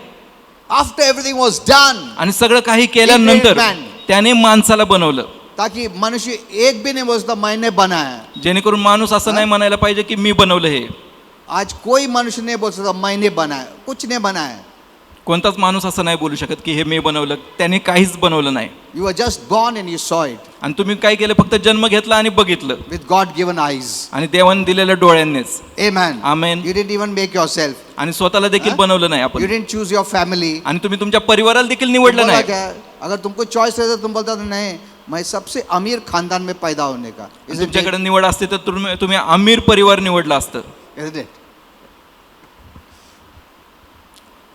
After everything was done, आणि सगळं काही केल्यानंतर He created man. त्याने माणसाला बनवलं, ताकि मनुष्य एक भी नहीं बोलता मैंने बनाया. जेणेकरून माणूस असं नाही म्हणायला पाहिजे की मी बनवलं हे. आज कोई मनुष्य नहीं बोल सकता मैंने बनाया, कुछ नहीं बनाया. कोणताच माणूस असं नाही बोलू शकत की हे मी बनवलं. त्याने काहीच बनवलं नाही. You were just born and you saw it आणि तुम्ही काय केलं, फक्त जन्म घेतला आणि बघितलं, with God given eyes. आणि देवाने दिलेल्या डोळ्यांनीच. Amen. Amen. You didn't even make yourself. आणि स्वतःला देखील बनवलं नाही You आपण, didn't choose your family. आणि तुम्ही तुमच्या परिवाराला देखील निवडलं बोला नाही. क्या? अगर तुमको चॉइस रहता तुम बोलता था नहीं मैं सबसे अमीर खानदान में पैदा होने का. Isn't it? तुमच्याकडे निवड असते तर तुम्ही अमीर परिवार निवडला असतं. Isn't it?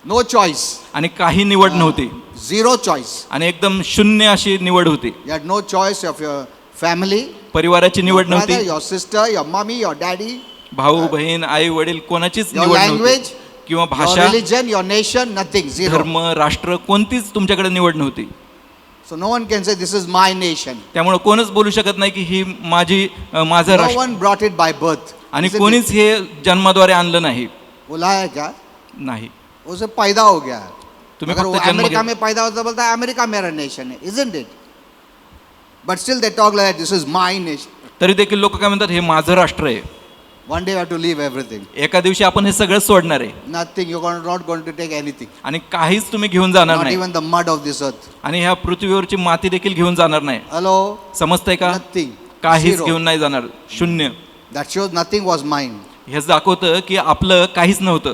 No choice. आणि काही निवड नव्हती, Zero choice. आणि एकदम शून्य अशी निवड होती. You had no choice of your family, परिवाराची your निवड brother, नव्हती. your sister, your mommy, your daddy, भाऊ बहीण, आई वडील कोणाचीच your निवड नव्हती, language, किंवा your भाषा, religion, your nation, nothing. Zero. धर्म, राष्ट्र कोणतीच तुमच्याकडे निवड नव्हती. So no one can say this is my nation. त्यामुळे कोणच बोलू शकत नाही की ही माझं No राष्ट्र. one brought it by birth. आणि Isn't कोणीच it? हे जन्माद्वारे आणलं नाही. बुलाया क्या? नाही. उसे पैदा हो गया. तुम्ही अगर वो फक्त जन्म अमेरिका घे- में पैदा होता बोलता है अमेरिका मेरा नेशन है. Isn't it? But still they talk like this is my nation. तरी देखील लोक काय म्हणतात हे माझं राष्ट्र आहे. One day you have to leave everything. एका दिवशी आपण हे सगळं सोडणार आहे, Nothing. You're not going to take anything. आणि काहीच तुम्ही घेऊन जाणार Not नाही, even the mud of this earth. आणि ह्या पृथ्वीवरची माती देखील घेऊन जाणार नाही. Hello? समजतंय का? Nothing. काहीच Zero. घेऊन नाही जाणार. शून्य. That shows nothing was mine. हे दाखवतं की आपलं काहीच नव्हतं.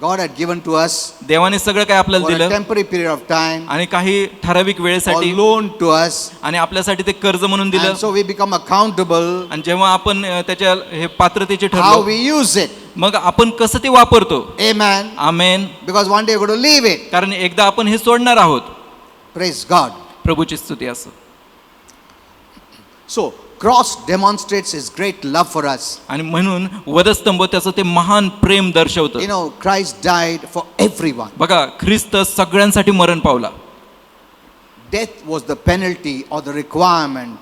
God had given to us देवाने सगळं काय आपल्याला for a दिलं temporary period of time, आणि काही ठराविक or वेळेसाठी loaned to us, आणि आपल्यासाठी ते कर्ज म्हणून दिलं. and so we become accountable आणि जेव्हा आपण त्याच्या हे पात्रतेचे how ठरलो, we use it. मग आपण कसं ते वापरतो. Amen. Amen. Because one day we're going to leave it. कारण एकदा आपण हे सोडणार आहोत. Praise God. प्रभूची स्तुती असो. So, cross demonstrates His great love for us. आणि म्हणून वधस्तंभ त्याचं ते महान प्रेम दर्शवतं. You know, Christ died for everyone. बघा, ख्रिस्त सगळ्यांसाठी मरण पावला. Death was the penalty or the requirement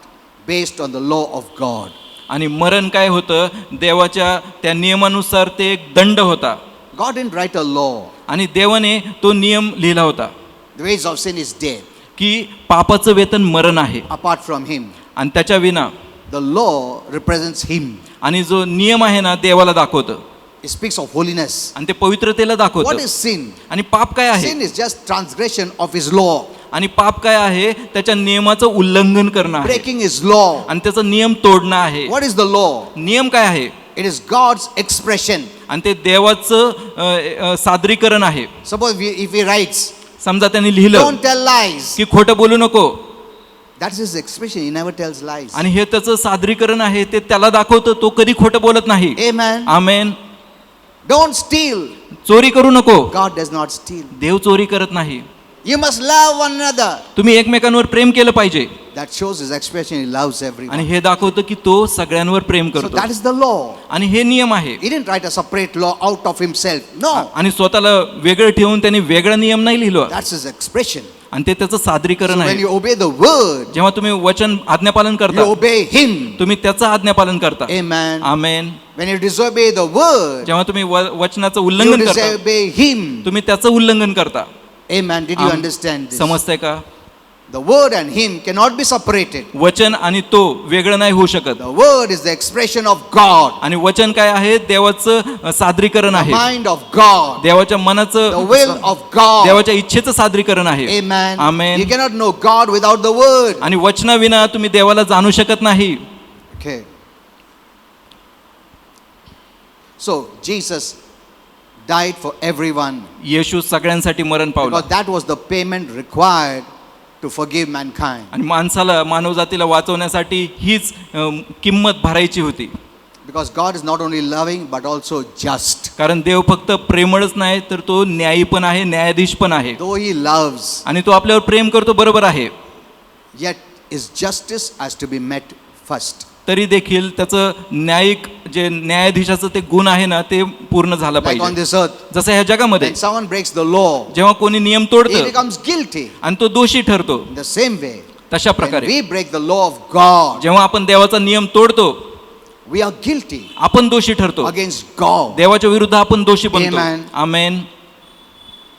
based on the law of God. आणि मरण काय होतं, देवाच्या त्या नियमानुसार ते एक दंड होता. God didn't write a law. आणि देवाने तो नियम लिहिला होता The wages of sin is death. की पापाचं वेतन मरण आहे. Apart from Him, आणि त्याच्या विना the law represents Him. आणि जो नियम आहे ना, देवाला दाखवतं. It speaks of holiness. आणि ते पवित्रतेला What दाखवतं. is sin? आणि पाप काय आहे? Sin is just transgression of His law, आणि पाप काय आहे? त्याच्या नियमाचं उल्लंघन करणं आहे breaking His law. आणि त्याचा नियम तोडणं आहे. What is the law? नियम काय आहे? It is God's expression. आणि ते देवाचं सादरीकरण आहे. Suppose if He writes, समजा त्यांनी लिहिलं don't tell lies. की खोटं बोलू नको, That's His expression. He never tells lies. आणि हे त्याचं सादरीकरण आहे, ते त्याला दाखवतं, तो कधी खोटं बोलत नाही. Amen. आमेन. Don't steal. चोरी करू नको. God does not steal. देव चोरी करत नाही. You must love one another. तुम्ही एकमेकांवर प्रेम केलं पाहिजे. That shows His expression. He loves आणि everyone. हे दाखवतं की तो सगळ्यांवर प्रेम So करतो. that is the law. आणि हे नियम आहे. He didn't write a separate law out of Himself. No. आणि स्वतःला वेगळं ठेवून त्यांनी वेगळा नियम नाही लिहिलं. That's His expression. आणि ते त्याचं सादरीकरण So when आहे. you obey the word, जेव्हा तुम्ही वचन आज्ञापालन you करता, obey Him. तुम्ही त्याचं आज्ञापालन करता. Amen. Amen. When you disobey the word, जेव्हा तुम्ही वचनाचं you उल्लंघन करता, disobey Him. तुम्ही त्याचं उल्लंघन करता. Amen. Did you understand this? समजतंय का? The word and Him cannot be separated. वचन आणि तो वेगळं नाही होऊ शकत. The word is the expression of God, आणि वचन काय आहे? देवाचं सादरीकरण the आहे. mind of God, देवाच्या the मनाचं, will of God. देवाच्या इच्छेचं सादरीकरण आहे. Amen. Amen. You cannot know God without the word. आणि वचनाविना तुम्ही देवाला जाणू शकत नाही. Okay. So Jesus died for everyone येशू सगळ्यांसाठी मरण पावला. because that was the payment required to forgive mankind. आणि माणसाला, मानवजातीला वाचवण्यासाठी हीच किंमत भरायची होती. Because God is not only loving but also just. कारण देव फक्त प्रेमळच नाही, तर तो न्यायी पण आहे, न्यायाधीश पण आहे. Though He loves, आणि तो आपल्यावर प्रेम करतो, बरोबर आहे. yet His justice has to be met first. तरी देखील त्याचं न्यायिक जे न्यायाधीशाचं ते गुण आहे ना, ते पूर्ण झालं Like on पाहिजे. this earth, जसं ह्या जगामध्ये when someone breaks the law, जेव्हा कोणी नियम he तोडतं becomes guilty. आणि तो दोषी ठरतो, In the same way, तशा when प्रकारे we break the law of God, जेव्हा आपण देवाचा नियम तोडतो, we are guilty आपण दोषी ठरतो. against God. देवाच्या विरुद्ध आपण दोषी बनतो. Amen. Amen.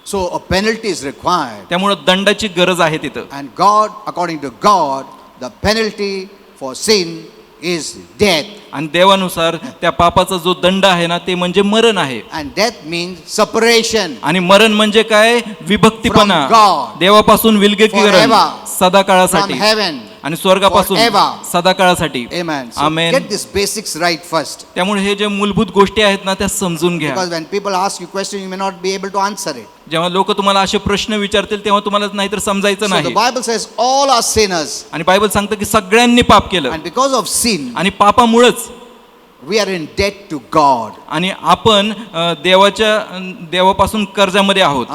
So a penalty is required. त्यामुळे दंडाची गरज आहे तिथं. And God, according to God, the penalty for sin is death. आणि देवानुसार त्या पापाचा जो दंड आहे ना, ते म्हणजे मरण आहे. And death means separation. आणि मरण म्हणजे काय? विभक्तीपणा. From God. देवापासून विलगीकरण, Forever. सदा From काळासाठी. heaven. आणि स्वर्गापासून Forever. सदा काळासाठी. Amen. So Amen. get these basics right first. त्यामुळे हे जे मूलभूत गोष्टी आहेत ना, त्या समजून घ्या. Because when people ask you questions, you may not be able to answer it. जेव्हा लोक तुम्हाला असे प्रश्न विचारतील, तेव्हा तुम्हाला नाहीतर समजायचं So the नाही. Bible says all are sinners. आणि बायबल सांगतं की सगळ्यांनी पाप केलं. And because of sin, आणि पापामुळेच we are in debt to God. आणि आपण देवापासून कर्जामध्ये आहोत.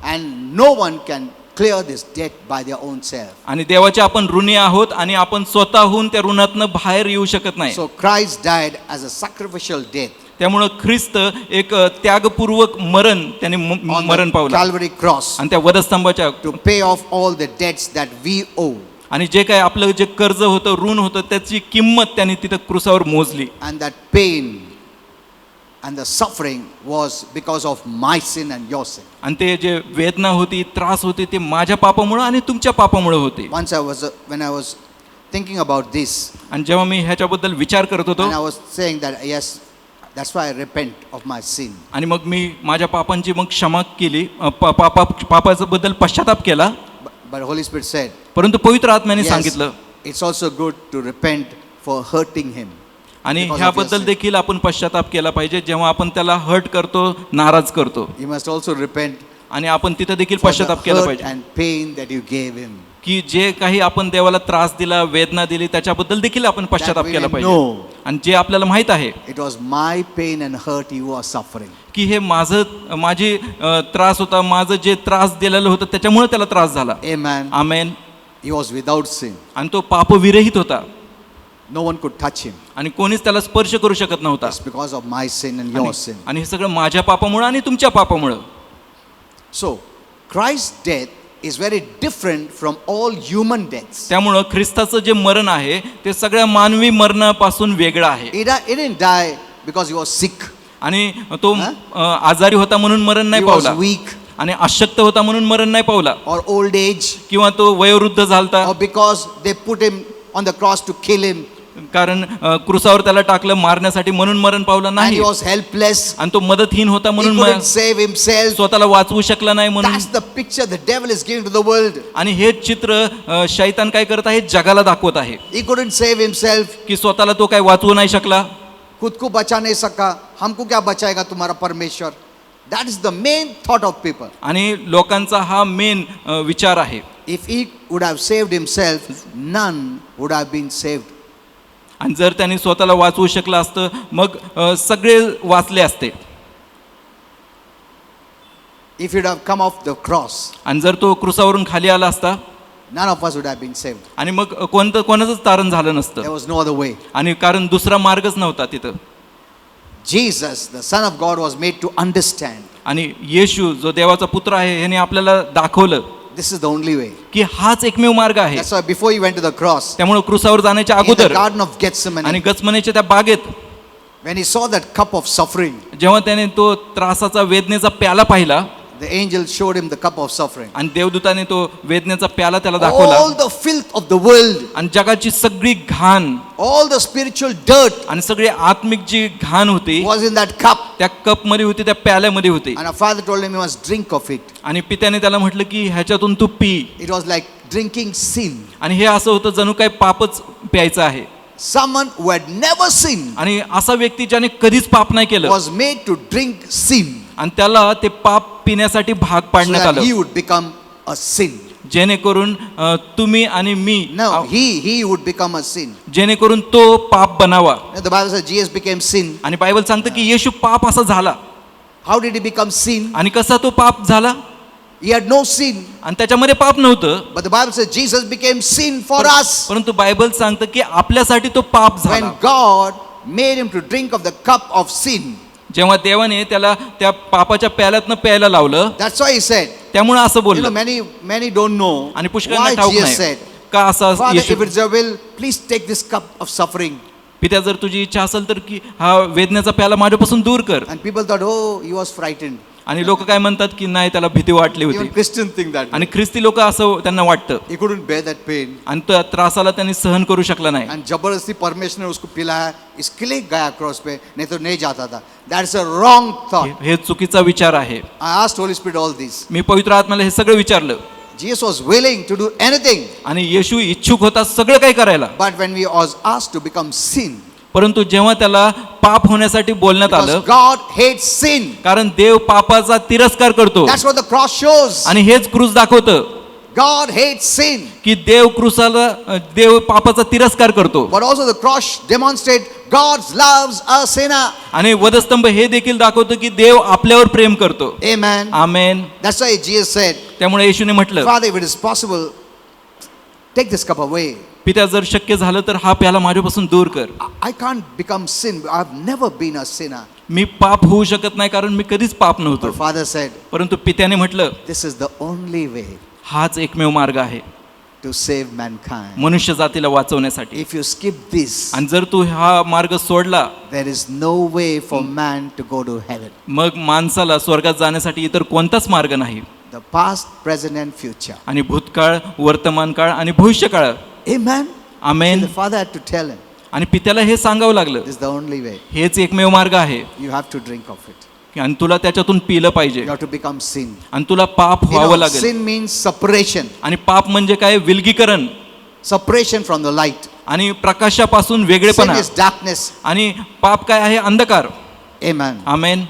And no one can clear this debt by their own self. आणि देवाचे आपण ऋणी आहोत आणि आपण स्वतःहून त्या ऋणातनं बाहेर येऊ शकत नाही. So Christ died as a sacrificial death त्यामुळं ख्रिस्त एक त्यागपूर्वक मरण त्याने on मरण the पावलं. Calvary cross आणि त्या वधस्तंभाच्या to pay off all the debts that we owe. आणि जे काय आपलं जे कर्ज होतं, ऋण होतं, त्याची किंमत त्याने तिथं क्रुसावर मोजली. And that pain and the suffering was because of my sin and your sin. आणि ते जे वेदना होती, त्रास होते, ते माझ्या पापामुळे आणि तुमच्या पापामुळे होते. Once when I was thinking about this, आणि जेव्हा मी ह्याच्याबद्दल विचार करत होतो, and I was saying that yes, that's why I repent of my sin. आणि मग मी माझ्या पापांची मग क्षमा केली, पापाचा बद्दल पश्चाताप केला. But Holy Spirit said, परंतु पवित्र आत्म्याने yes, सांगितलं, it's also good to repent for hurting him. आणि because of your ह्याबद्दल sin. देखील आपण पश्चाताप केला पाहिजे जेव्हा आपण त्याला हर्ट करतो, नाराज करतो. You must also repent आणि आपण तिथे देखील for the पश्चाताप केला hurt पाहिजे and pain that you gave him. की जे काही आपण देवाला त्रास दिला, वेदना दिली, त्याच्याबद्दल देखील आपण पश्चाताप we केला may पाहिजे. know. आणि जे आपल्याला माहित आहे It was my pain and hurt you are suffering. की हे माझी त्रास होता, माझं जे त्रास दिलेलं होतं त्याच्यामुळे त्याला त्रास झाला. Amen. Amen. He was without sin. आणि तो पापविरहित होता No one could touch him. आणि कोणीच त्याला स्पर्श करू शकत नव्हता. It's because of my sin and your sin. आणि हे सगळं माझ्या पापामुळे आणि तुमच्या पापामुळे. So, Christ's death is very different from all human deaths. त्यामुळं ख्रिस्ताचं जे मरण आहे ते सगळ्या मानवी मरणापासून वेगळं आहे. He didn't die because he was sick. आणि तो आजारी होता म्हणून मरण नाही He was पावला, weak आणि अशक्त होता म्हणून मरण नाही पावला, or old age, किंवा तो वयोवृद्ध झालता, or because they put him on the cross to kill him कारण क्रुसावर त्याला टाकलं मारण्यासाठी म्हणून मरण पावला and नाही, he was helpless. आणि तो मदतहीन होता He म्हणून couldn't save himself. स्वतःला वाचवू शकला नाही म्हणून. That's the picture the devil is giving to the world. आणि हे चित्र शैतान काय करत आहे, जगाला दाखवत आहे He couldn't save himself. की स्वतःला तो काय वाचवू नाही शकला, खुद को बचा नहीं सका, हमको क्या बचाएगा तुम्हारा परमेश्वर. That is the main thought of people. आणि लोकांचा हा मेन विचार आहे. If he would have saved himself, none would have been saved. आणि जर त्यांनी स्वतःला वाचवू शकलं असतं मग सगळे वाचले असते. If he'd have come off the cross, आणि जर तो क्रुसावरून खाली आला असता none of us would have been saved. आणि मग कोणाचंच तारण झालं There नसतं, was no other way. आणि कारण दुसरा मार्गच नव्हता तिथं. Jesus, the Son of God, was made to understand आणि येशू जो देवाचा पुत्र आहे ह्याने आपल्याला दाखवलं this is the only way. की हाच एकमेव मार्ग आहे. That's why before he went to the cross, त्यामुळे क्रुसावर जाण्याच्या in the अगोदर Garden of आणि Gethsemane, गचमनेच्या त्या बागेत when he saw that cup of suffering, जेव्हा त्याने तो त्रासाचा वेदनेचा प्याला पाहिला the angel showed him the cup of suffering. आणि देवदूताने तो वेदनेचा प्याला त्याला दाखवला, All the filth of the world, आणि जगाची सगळी घाण all the spiritual dirt आणि सगळी आत्मिक जी घाण होती was in that cup. त्या कप मध्ये होती, त्या प्याल्यामध्ये होती. And our father told him he must drink of it. आणि पित्याने त्याला म्हटलं की ह्याच्यातून तू P. It was like drinking sin. आणि हे असं होतं जणू काय पापच प्यायचं आहे. Someone who had never sinned आणि असा व्यक्ती ज्याने कधीच पाप नाही केलं was made to drink sin आणि त्याला ते पाप पिण्यासाठी भाग so पाडण्यात that he आलं, would become a sin. जेणेकरून तुम्ही आणि मी, No, he would become a sin. जेणेकरून तो पाप बनावा. Now, the Bible says Jesus became sin. आणि बायबल सांगतं की येशू पाप असा झाला. How did he become sin? आणि कसा तो पाप झाला, He had no sin. आणि त्याच्यामध्ये पाप नव्हतं. But the Bible says Jesus became sin for us. परंतु बायबल सांगतं की आपल्यासाठी तो पाप झाला. When God made him to drink of the cup of sin. जेव्हा देवाने त्याला त्या पापाच्या प्याल्यातनं प्यायला लावलं, That's why he said, त्यामुळे असं you know, बोललं. many don't know आणि पुष्कळांना why ठाऊक Jesus नाही said, का असा Father, Yeshu. if it's your will, please take this cup of suffering. पित्या जर तुझी इच्छा असेल तर की हा वेदनेचा प्याला माझ्यापासून दूर कर. And people thought, oh, he was frightened. आणि लोक काय म्हणतात की नाही, त्याला भीती वाटली Even होती. Christians think that. आणि ख्रिस्ती लोक असं त्यांना वाटतं, He couldn't bear that pain. आणि त्या त्रासाला त्यांनी सहन करू शकला नाही. And जबरदस्ती परमेश्वर ने उसको पिलाया, इसके लिए गया क्रॉस पे, नहीं तो नहीं जाता था. That's a wrong thought. हे चुकीचा विचार आहे. I asked Holy Spirit all this. मी पवित्र आत्म्याला हे सगळं विचारलं, Jesus was willing to do anything. आणि येशू इच्छुक होता सगळं काही करायला. But when we was asked to become sin, परंतु जेव्हा त्याला पाप होण्यासाठी बोलण्यात because आलं, God hates sin. कारण देव पापाचा तिरस्कार करतो, That's what the cross shows. आणि हेच क्रूस दाखवतं God hates sin. की देव पापाचा तिरस्कार करतो. But also the cross demonstrates God loves a sinner. आणि वधस्तंभ हे देखील दाखवतो की देव आपल्यावर प्रेम करतो. Amen. Amen. That's why Jesus said, त्यामुळे येशूने म्हटलं, Father, if it is possible, take this cup away. पित्या जर शक्य झालं तर हा प्याला माझ्यापासून दूर कर. I can't become sin. I've never been a sinner. मी पाप होऊ शकत नाही कारण मी कधीच पाप नव्हतो. But Father said, परंतु पित्याने म्हटलं this is the only way हाच एकमेव मार्ग आहे to save mankind. मनुष्य जातीला वाचवण्यासाठी. If you skip this, आणि जर तू हा मार्ग सोडला there is no way for man to go to heaven. मग माणसाला स्वर्गात जाण्यासाठी इतर कोणताच मार्ग नाही. The past, present and future. आणि भूतकाळ, वर्तमान काळ आणि भविष्यकाळ. Amen. Amen. The Father had to tell him, आणि पित्याला हे सांगावं लागलं, this is the only way. हेच एकमेव मार्ग आहे, You have to drink of it. आणि तुला त्याच्यातून पिलं पाहिजे, You have to become sin. आणि तुला पाप You व्हावं know, लागेल. sin means separation. आणि पाप म्हणजे काय, विलगीकरण. separation from the light. आणि प्रकाशापासून Sin वेगळेपणा. is darkness. आणि पाप काय आहे? अंधकार. Amen. Amen.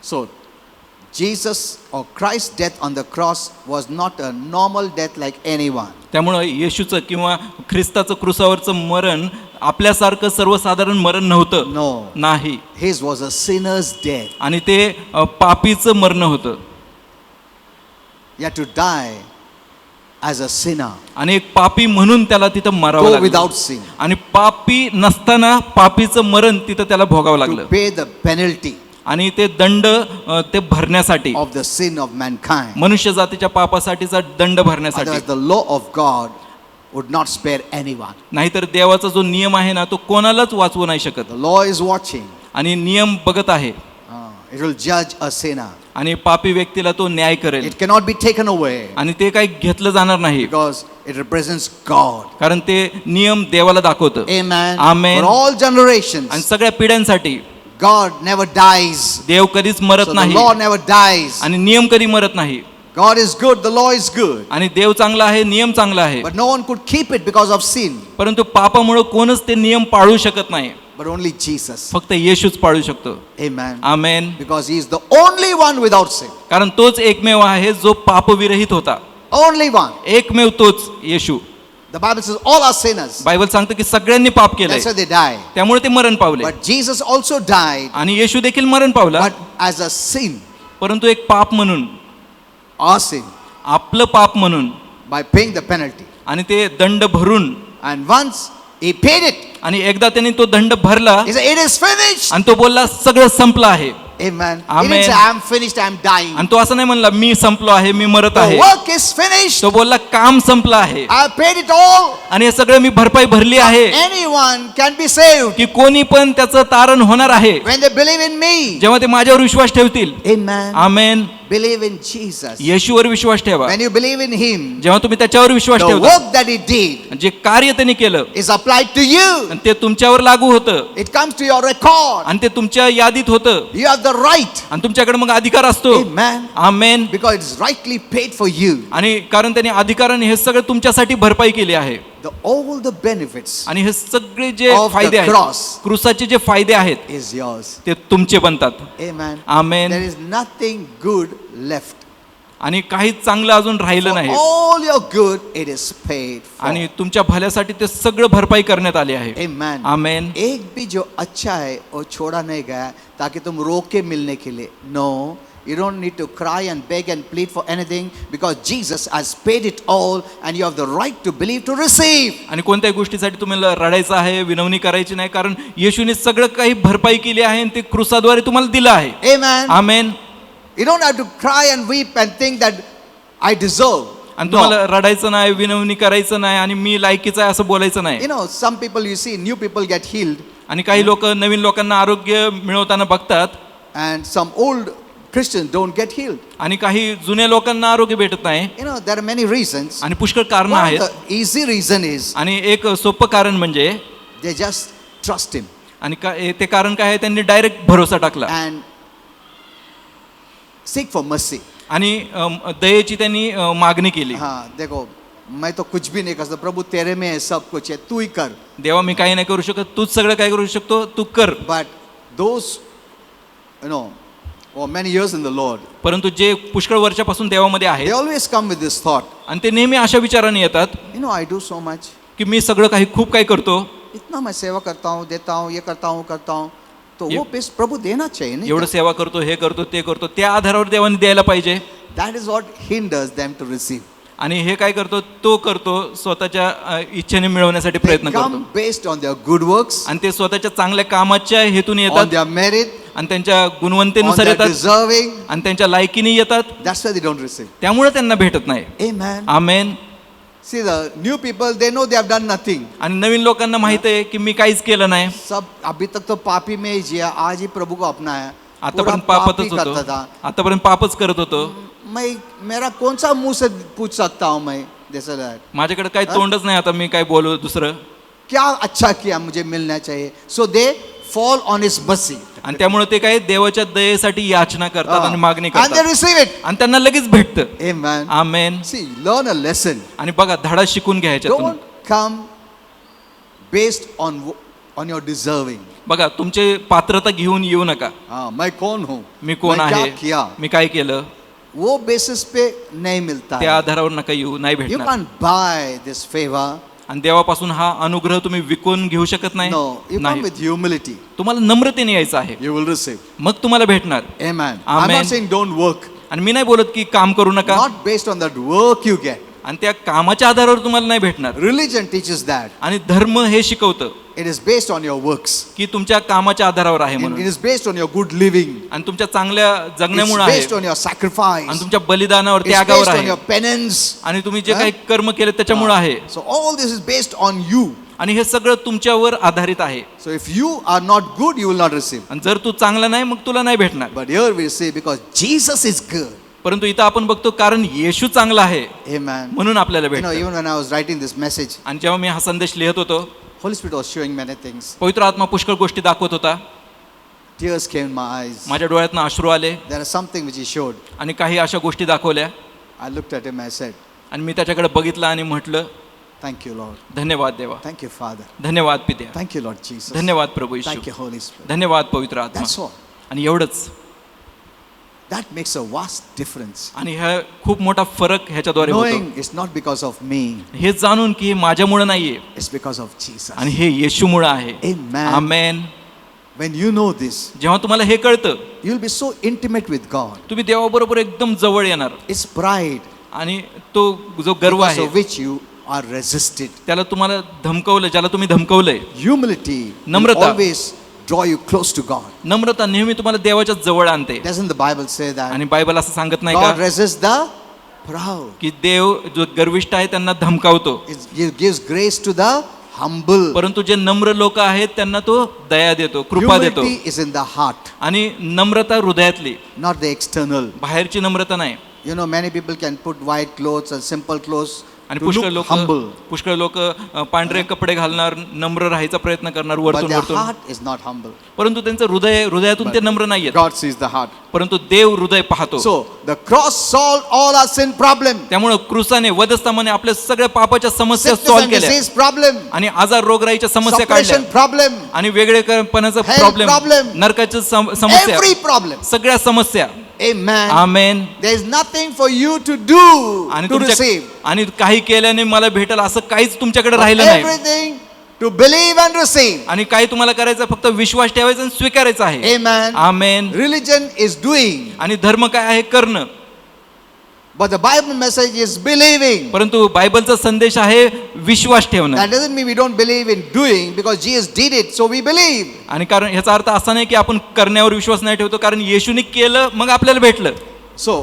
So, Jesus or Christ's death on the cross was not a normal death like anyone. त्यामुळं येशूचं किंवा ख्रिस्ताचं क्रुसावरचं मरण आपल्यासारखं सर्वसाधारण मरण नव्हतं. No. नाही. His was a sinner's death. आणि ते पापीचं मरण होतं. He had to die as a sinner. आणि एक पापी म्हणून त्याला तिथं मरावं Go लागलं. without sin. आणि पापी नसताना पापीचं मरण तिथं त्याला भोगावं लागलं. To pay the penalty आणि ते दंड ते भरण्यासाठी, of the sin of mankind. मनुष्य जातीच्या पापासाठीचा दंड भरण्यासाठी. Otherwise, the law of God would not spare anyone. नाहीतर देवाचा जो नियम आहे ना, तो कोणालाच वाचवू नाही शकत. The law is watching. आणि नियम बघत आहे. It will judge a sinner. आणि पापी व्यक्तीला तो न्याय करेल. It cannot be taken away आणि ते काही घेतलं जाणार नाही, because it represents God. कारण ते नियम देवाला दाखवतं. Amen. Amen. For all generations, आणि सगळ्या पिढ्यांसाठी God never dies. देव कधीच मरत So the नाही law never dies. आणि नियम कधी मरत नाही. God is good, the law is good. आणि देव चांगला आहे, नियम चांगला आहे. But no one could keep it because of sin. परंतु पापामुळे कोणच ते नियम पाळू शकत नाही. But only Jesus. फक्त येशूच पाळू शकतो. Amen. Amen. Because he is the only one without sin. कारण तोच एकमेव आहे जो पापविरहित होता. Only one. एकमेव तोच येशू. The Bible says all are sinners. Bible सांगतं की सगळ्यांनी पाप केलंय, That's why they die. त्यामुळे ते मरण पावले. But Jesus also died, आणि येशू देखील मरण पावला, but as a sin, परंतु एक पाप म्हणून, our sin, आपलं पाप म्हणून. by paying the penalty. आणि ते दंड भरून, And once he paid it, आणि एकदा त्यांनी तो दंड भरला he said, it is finished. आणि तो बोलला सगळं संपलं आहे. Amen. He Amen. didn't say, I am finished, I am dying. आणि तो असं नाही म्हणला मी संपलो आहे, मी मरत The आहे. work is finished. तो बोलला काम संपलं आहे I have paid it all. आणि हे सगळं मी भरपाई भरली आहे Anyone can be saved की कोणी पण त्याचं तारण होणार आहे when they believe in me. जेव्हा ते माझ्यावर विश्वास ठेवतील. Amen. Amen. Believe in Jesus. येशूवर विश्वास ठेवा. When you believe in him, जेव्हा तुम्ही त्याच्यावर विश्वास the ठेवता, work that he did जे कार्य त्यांनी केलं is applied to you. आणि ते तुमच्यावर लागू होतं It comes to your record. आणि ते तुमच्या यादीत होतं You have the right. आणि तुमच्याकडे मग अधिकार असतो. Amen. Amen. Because it is rightly paid for you. आणि कारण त्यांनी अधिकाराने हे सगळं तुमच्यासाठी भरपाई केली आहे. All the benefits आणि हे सगळे जे of फायदे the आहेत, cross क्रूसाचे जे फायदे आहेत is yours. ते तुमचे बनतात. Amen. Amen. There is nothing good left. आणि काही चांगलं अजून राहिलं For नाही all your good, it is paid for. आणि तुमच्या भल्यासाठी ते सगळं भरपाई करण्यात आले आहे. Amen. आमेन. एक भी जो अच्छा है वो छोड़ा नहीं गया ताकि तुम रोके मिलने के लिए. No. You don't need to cry and beg and plead for anything because Jesus has paid it all and you have the right to believe to receive. आणि कोणत्याही गोष्टीसाठी तुम्हाला रडायचं आहे, विनवणी करायची नाही, कारण येशूने सगळं काही भरपाई केली आहे आणि ते क्रूसाद्वारे तुम्हाला दिलं आहे. Amen. Amen. You don't have to cry and weep and think that I deserve. आणि No. तुम्हाला रडायचं नाही, विनवणी करायचं नाही आणि मी लायकीचं आहे असं बोलायचं नाही. You know, some people you see, new people get healed आणि काही लोक नवीन लोकांना आरोग्य मिळवताना बघतात and some old Christians don't get healed. आणि काही जुन्या लोकांना आरोग्य भेटत नाही. You know, there are many reasons. आणि पुष्कळ कारण One of आहेत. the easy reason is आणि एक सोपं कारण म्हणजे, they just trust him आणि ते कारण काय आहे, त्यांनी डायरेक्ट भरोसा टाकला and seek for mercy. आणि दयेची त्यांनी मागणी केली. हाँ देखो मैं तो कुछ भी नहीं कर सकता प्रभु तेरे में है सब कुछ है तू ही कर. देवा मी काही नाही करू शकत, तूच सगळं काय करू शकतो, तू कर. But those you know for many years in the Lord, परंतु जे पुष्कळ वर्षापासून देवामध्ये they आहेत always come with this thought. आणि ते नेहमी अशा विचाराने येतात You know, I do so much. की मी सगळं काही खूप काही करतो, इतना मैं सेवा करता हूँ देता हूँ ये करता हूँ तो ये- वो पेश प्रभु देना चाहिए नहीं. एवढं सेवा करतो, हे करतो, ते करतो, त्या आधारावर देवाने द्यायला पाहिजे. That is what hinders them to receive. आणि हे काय करतो, तो करतो स्वतःच्या इच्छेने मिळवण्यासाठी They प्रयत्न करतो. come based on their good works, आणि ते स्वतःच्या चांगल्या कामाच्या हेतून on येतात their merit, आणि त्यांच्या on गुणवंतेनुसार their येतात deserving. आणि त्यांच्या लायकीने येतात, That's why they don't receive. त्यामुळे त्यांना भेटत नाही. Amen. Amen. See, the new people, they know they have done nothing. आणि नवीन लोकांना माहित आहे की मी काहीच केलं नाही, सब अभी तक तो पापी में ही जिया, आज ही प्रभु को अपनाया. पूरा आतापर्यंत पाप ही पापच करता होतो, था. आतापर्यंत पापच करत होतो, मैं मेरा कौन सा मुंह से पूछ सकता हूँ मैं जैसे that. माझ्याकडे काही तोंडच नाही, आता मी काय बोलू दुसरं. क्या अच्छा किया मुझे मिलना चाहिए. So they fall on his mercy. आणि त्यामुळे ते काय देवाच्या दयेसाठी याचना करतात आणि मागणी And they करतात receive it. आणि त्यांना लगेच भेटतं. Amen. Amen. See, learn a lesson. आणि बघा धडा शिकून घ्या ह्याच्यातून. Don't come based on your deserving. बघा तुमचे पात्रता घेऊन येऊ नका. मैं कौन हूँ? मी कोण मैं क्या आहे, किया? मी काय केलं, वो बेसिस पे नहीं मिलता त्या है. आधारावर नका येऊ, नाही You भेटणार. can't buy this favor. आणि देवापासून हा अनुग्रह तुम्ही विकून घेऊ शकत नाही. No, you come नाही. with humility. तुम्हाला नम्रतेने यायचं आहे, You will receive. मग तुम्हाला भेटणार. Amen. I'm Amen. not saying don't work. आणि मी नाही बोलत की काम करू नका, Not based on that work you get. आणि त्या कामाच्या आधारावर तुम्हाला नाही भेटणार. Religion teaches that. आणि धर्म हे शिकवतं It is based on your works. की तुमच्या कामाच्या आधारावर आहे It म्हणून, is based on your good living. आणि तुमच्या चांगल्या It's जगण्यामुळे आहे, based on your sacrifice. आणि तुमच्या बलिदानावर It's त्यागावर based on आहे, your penance. आणि तुम्ही जे Huh? काही कर्म केले त्याच्यामुळे आहे. So all this is based on you. आणि हे सगळं तुमच्यावर आधारित आहे. So if you are not good, you will not receive. आणि जर तू चांगला नाही मग तुला नाही भेटणार. But here we say because Jesus is good. परंतु इथं आपण बघतो कारण येशू चांगला आहे Amen. म्हणून आपल्याला You know, भेटतं. even when I was writing this message, आणि जेव्हा मी हा संदेश लिहित होतो, Holy Spirit was showing many things. पवित्र आत्मा पुष्कळ गोष्टी दाखवत होता. Tears came in my eyes. माझ्या डोळ्यातनं अश्रू आले There is something which he showed. आणि काही अशा गोष्टी दाखवल्या. I looked at him, I said, आणि मी त्याच्याकडे बघितलं आणि म्हटलं, thank you, Lord. धन्यवाद देवा, Thank you, Father. धन्यवाद पित्या, Thank you, Lord Jesus. धन्यवाद प्रभू Thank Yeshu, you, Holy Spirit. धन्यवाद पवित्र आत्मा. That's all. आणि एवढंच. That makes a vast difference. आणि हा खूप मोठा फरक ह्याच्याद्वारे होतो. Knowing it's not because of me, हे जाणून की हे माझ्यामुळे नाहीये, it's because of Jesus. आणि हे येशूमुळे आहे. Amen. Amen. When you know this, जेव्हा तुम्हाला हे कळतं, you'll be so intimate with God. तुम्ही देवाबरोबर एकदम जवळ येणार. It's pride आणि तो जो गर्व because आहे of which you are resisted. त्याला तुम्हाला धमकवलं, ज्याला तुम्ही धमकवलंय. Humility will Namrata. always draw you close to God. नम्रता नेहमी तुम्हाला देवाच्या जवळ आणते. Doesn't the Bible say that? आणि बायबल असं सांगत नाही God का resists the proud. की देव जो गर्विष्ठ आहे त्यांना धमकावतो, It gives grace to the humble. परंतु जे नम्र लोक आहेत त्यांना तो दया देतो, कृपा देतो. Humility is in the heart, आणि नम्रता हृदयातली, not the external. बाहेरची नम्रता नाही. You know, many people can put white clothes and simple clothes आणि to पुष्कळ look लोक humble, पुष्कळ लोक पांढरे कपडे घालणार, नम्र राहायचा प्रयत्न करणार but वरतून their वरतून, heart is not humble. परंतु त्यांचं हृदयातून ते नम्र नाहीयेत. God sees the heart. परंतु देव हृदय पाहतो. So the cross solved all our sin problem, त्यामुळे क्रूसाने वधस्तंभाने आपल्या सगळ्या पापाच्या समस्या sickness सॉल्व्ह and केल्या, disease problem, आणि आजार रोगराईच्या समस्या काढल्या, separation problem, आणि वेगळेपणाचा Health प्रॉब्लेम, problem. नरकाची समस्या, every problem. सगळ्या समस्या. Amen. Amen. There is nothing for you to do आणि to receive. आणि काही केल्याने मला भेटेल असं काहीच तुमच्याकडे But राहिलं नाही. everything to believe and receive. आणि काही तुम्हाला करायचं फक्त विश्वास ठेवायचा आणि स्वीकारायचा आहे. Amen. Amen. Religion is doing, आणि धर्म काय आहे? करणं. but the Bible message is believing. परंतु बायबलचा संदेश आहे विश्वास ठेवणं. That doesn't mean we don't believe in doing because Jesus did it, so we believe. आणि कारण ह्याचा अर्थ असा नाही की आपण करण्यावर विश्वास नाही ठेवतो, कारण येशूने केलं मग आपल्याला भेटलं. So,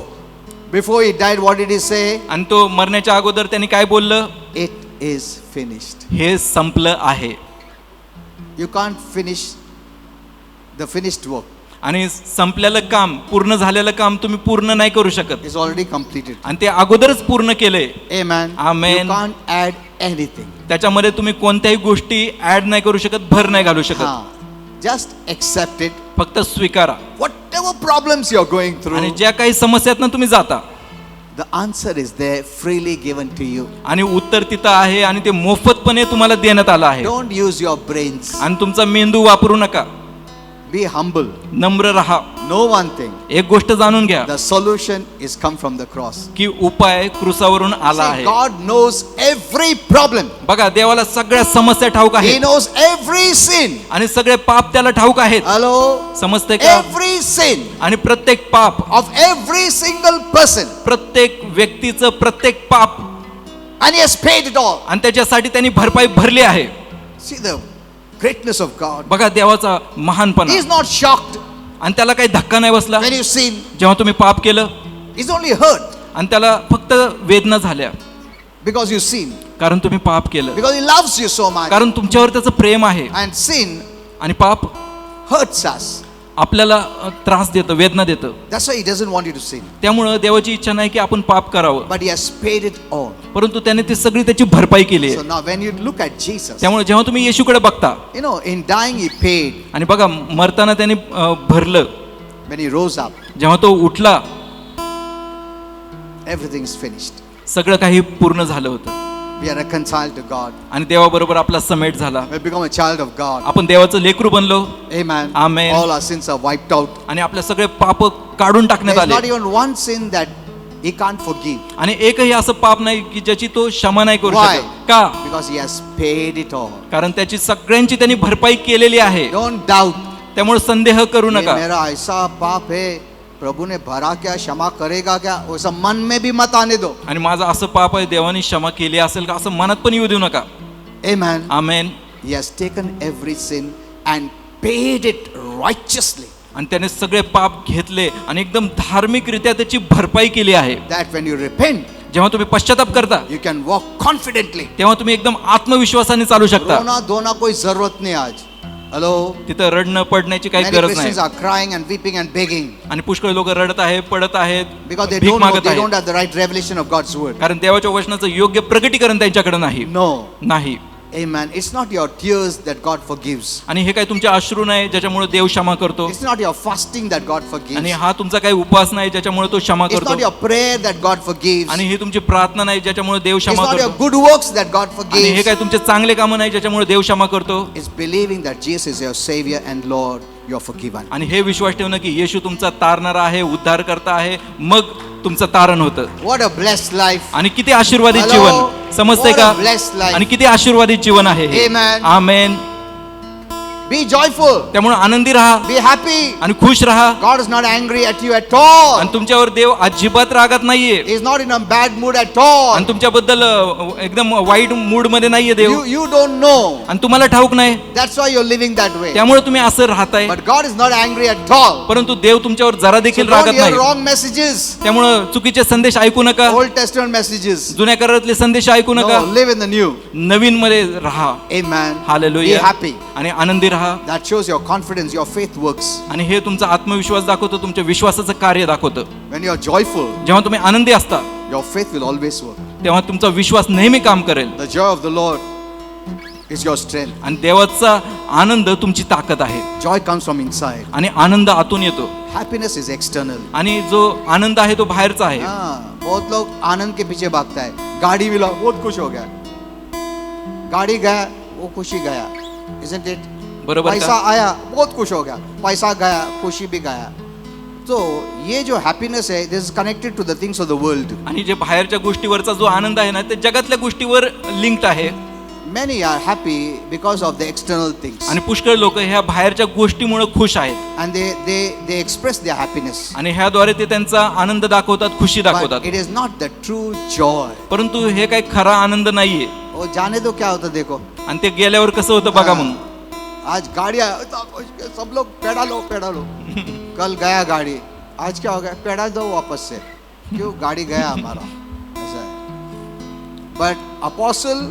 before he died, what did he say? आणि तो मरण्याच्या अगोदर त्यांनी काय बोललं? It is finished. हे संपलं आहे. You can't finish the finished work. आणि संपलेलं काम, पूर्ण झालेलं काम तुम्ही पूर्ण नाही करू शकत, It's already completed. आणि ते अगोदरच पूर्ण केलंय. Amen. Amen. You can't add anything. त्याच्यामध्ये तुम्ही कोणत्याही गोष्टी ऍड नाही करू शकत, भर नाही घालू शकत. Just accept it. फक्त स्वीकारा. Whatever problems you're going आणि through, ज्या काही समस्यातनं तुम्ही जाता, the answer is there, freely given to you. आणि उत्तर तिथं आहे, आणि ते मोफतपणे तुम्हाला देण्यात आलं आहे. Don't use your brains. आणि तुमचा मेंदू वापरू नका. Be humble. नम्र राहा. Know one thing. एक गोष्ट जाणून घ्या The solution is come from the cross. की उपाय क्रूसावरून आला See, आहे. God knows every problem. बघा, देवाला सगळ्या समस्या ठाऊक He आहेत, knows every sin. आणि सगळे पाप त्याला ठाऊक आहेत. Hello? समजते का? Every sin आणि प्रत्येक पाप, of every single person. प्रत्येक व्यक्तीचं प्रत्येक पाप, And He has paid it all. आणि त्याच्यासाठी त्यांनी भरपाई भरली आहे. See the greatness of God. बघा देवाचा महानपणा. He is not shocked आणि त्याला काही धक्का नाही बसला when you sin. जेव्हा तुम्ही पाप केलं, He's only hurt आणि त्याला फक्त वेदना झाल्या because you sin. कारण तुम्ही पाप केलं, Because He loves you so much. कारण तुमच्यावर त्याचं प्रेम आहे. And sin आणि पाप hurts us. आपल्याला त्रास देतं, वेदना देतं. That's why he doesn't want you to sin. त्यामुळं देवाची इच्छा नाही की आपण पाप करावं, But he has paid it all. परंतु त्याने ती सगळी त्याची भरपाई केली So आहे. now when you look at Jesus, त्यामुळे जेव्हा तुम्ही येशूकडे बघता, in dying he paid. आणि बघा मरताना त्याने भरलं, When he rose up, जेव्हा तो उठला everything is finished. सगळं काही पूर्ण झालं होतं We are reconciled to God. आणि देवाबरोबर आपला समेट झाला. We have become a child of God. आपण देवाचं लेकरू बनलो. Amen. Amen. All our sins are wiped out. आणि आपले सगळे पाप काढून टाकण्यात There is not आले. even one sin that he can't forgive. आणि एकही असं पाप नाही की ज्याची तो क्षमा नाही करू Why? शकत. का? Because he has paid it all. कारण त्याची सगळ्यांची त्यांनी भरपाई केलेली आहे. Don't doubt. त्यामुळे संदेह करू ये नका. मेरा ऐसा पाप है, प्रभु ने भरा क्या, क्षमा करेगा क्या, वैसा मन में भी मत आने दो. आणि माझं असं पाप आहे, देवाने क्षमा केली असेल का असं मनात पण येऊ देऊ नका. Amen. Amen. He has taken every sin and paid it righteously. आणि त्याने सगळे पाप घेतले आणि एकदम धार्मिकरित्या त्याची भरपाई केली आहे. That when you repent, जेव्हा तुम्ही पश्चाताप करता you can walk confidently. तेव्हा तुम्ही एकदम आत्मविश्वासाने चालू शकता. रोना धोना कोई जरूरत नहीं आज. Hello. तिथं रडणं पडण्याची काही Many गरज Christians नाही. are crying and weeping and begging आणि पुष्कळ लोक रडत आहेत, पडत आहेत, because they भीक don't know, मागत they आहेत. don't have the right revelation of God's word. कारण देवाच्या वचनाचं योग्य प्रकटीकरण त्यांच्याकडे नाही. No. नाही. Amen. It's not your tears that God forgives. आणि हे काही तुमचे अश्रू नाही ज्याच्यामुळे देव क्षमा करतो. It's not your fasting that God forgives. आणि हा तुमचा काही उपवास नाही ज्याच्यामुळे तो क्षमा It's not करतो. your prayer that God forgives. आणि ही तुमची प्रार्थना नाही ज्याच्यामुळे देव It's क्षमा not your करतो. good works that God आणि हे forgives. काही तुमचे चांगले कामं नाही ज्याच्यामुळे देव क्षमा करतो. It's believing that Jesus is your Savior and Lord, you're forgiven. आणि हे विश्वास ठेवणं की येशू तुमचा तारणारा आहे, उद्धार करता आहे, मग तुमचं तारण होतं. What a blessed life. आणि किती आशीर्वादित Hello? जीवन, समजतंय What का? a blessed life. आणि किती आशीर्वादित जीवन आहे हे. Amen. आमेन. Be joyful. त्यामुळे आनंदी राहा Be happy. आणि खुश राहा. God is not angry at you at all. आणि तुमच्यावर देव अजिबात रागात नाहीये. He is not in a bad mood at all. आणि तुमच्याबद्दल एकदम वाईट मूड मध्ये नाहीये देव. You don't know. आणि तुम्हाला ठाऊक नाही, That's why you're living that way. त्यामुळे तुम्ही असं राहताय. But God is not angry at all. परंतु देव तुमच्यावर जरा So देखील don't रागत hear नाही. wrong messages. त्यामुळं चुकीचे संदेश ऐकू नका. Old Testament messages. जुन्या करारातले संदेश ऐकू नका. No, live in the new. नवीन मध्ये राहा. Amen. Be hallelujah. happy. आणि आनंदी राहा. That shows your confidence, your faith works. आणि हे तुमचा आत्मविश्वास दाखवतो, तुमच्या विश्वासाचं कार्य दाखवतं. When you are joyful, जेव्हा तुम्ही आनंदी असता your faith will always work. तेव्हा तुमचा विश्वास नेहमी काम करेल. The joy of the Lord is your strength. आणि देवाचा आनंद तुमची ताकद आहे. Joy comes from inside. आणि आनंद आतून येतो. Happiness is external. आणि जो आनंद आहे तो बाहेरचा आहे. हाँ, बहुत लोग आनंद के पीछे भागता है. गाड़ी मिला, बहुत खुश हो गया. गाड़ी गया, वो खुशी गया. Isn't it? बरोबर पैसा का? आया, बहुत खुश हो गया. पैसा गया, खुशी भी गया. तो ये जो हैप्पीनेस है, this is connected to the things of the world. आणि जे बाहेरच्या गोष्टीवरचा जो आनंद आहे ना ते जगातल्या गोष्टीवर लिंक्ड आहे. Many are happy because of the external things. आणि पुष्कळ लोक ह्या बाहेरच्या गोष्टीमुळे खुश आहेत. And they express their happiness. आणि ह्याद्वारे ते त्यांचा आनंद दाखवतात, खुशी But दाखवतात. it is not the true joy. परंतु हे काही खरा आनंद नाहीये. वो जाने दो क्या होता देखो. आणि ते गेल्यावर कसं होतं बघा मग. आज गाड़ियाँ सब लोग पेडालो पेडालो. कल गया गाड़ी, आज क्या हो गया, पेडा दो वापस से. क्यों, गाड़ी गया हमारा. ऐसा है. But apostle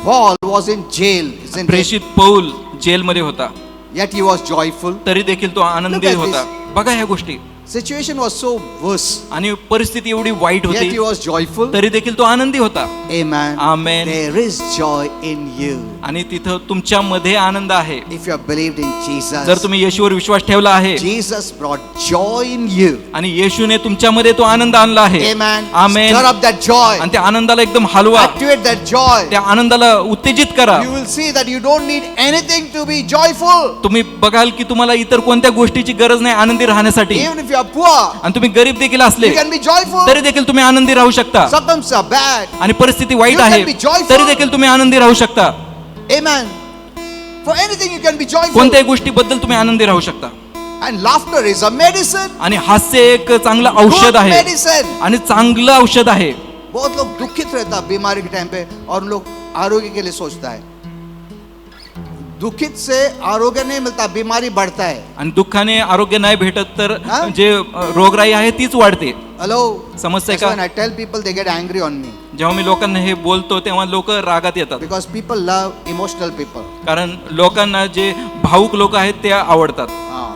Paul was in jail, isn't it? प्रेषित पौल जेलमध्ये होता, Yet he was joyful. तरी देखील तो आनंदी Look at होता. बघा ह्या गोष्टी. Situation was so worse. आणि परिस्थिती एवढी वाईट Yet he होती was joyful. तरी देखील तो आनंदी होता. Amen. Amen. There is joy in you. आणि तिथं तुमच्यामध्ये आनंद आहे. If you have believed in Jesus. जर तुम्ही येशूवर विश्वास ठेवला आहे Jesus brought joy in you. आणि येशूने तुमच्यामध्ये तो आनंद आणला आहे. Amen. Amen. Stir up that joy. आणि त्या आनंदाला एकदम हलवा. Activate that joy. त्या आनंदाला उत्तेजित करा. You will see that you don't need anything to be joyful. तुम्ही बघाल की तुम्हाला इतर कोणत्या गोष्टीची गरज नाही आनंदी राहण्यासाठी. Even if you are poor, आणि तुम्ही गरीब देखील असले you can be joyful. तरी देखील तुम्ही आनंदी राहू शकता. Circumstances are bad. आणि परिस्थिती वाईट You can आहे be joyful. तरी देखील तुम्ही आनंदी राहू शकता. Amen. For anything you can be joyful. कोणत्याही गोष्टीबद्दल तुम्ही आनंदी राहू शकता. And laughter is a medicine. आणि हास्य एक चांगलं औषध Good आहे medicine. आणि चांगलं औषध आहे. बहुत लोग दुखित रहता है बीमारी के टाइम पे और उन लोग आरोग्य के लिए सोचता है. दुखित से आरोग्य नहीं मिलता, बीमारी बढ़ता है. आणि दुःखाने आरोग्य नाही भेटत तर हा? जे रोगराई आहे तीच वाढते. Hello. समजतंय That's का? when I tell people, they get angry on me जेव्हा मी लोकांना हे बोलतो तेव्हा लोक रागात येतात. because people love emotional people. कारण लोकांना जे भावुक लोक आहेत ते आवडतात.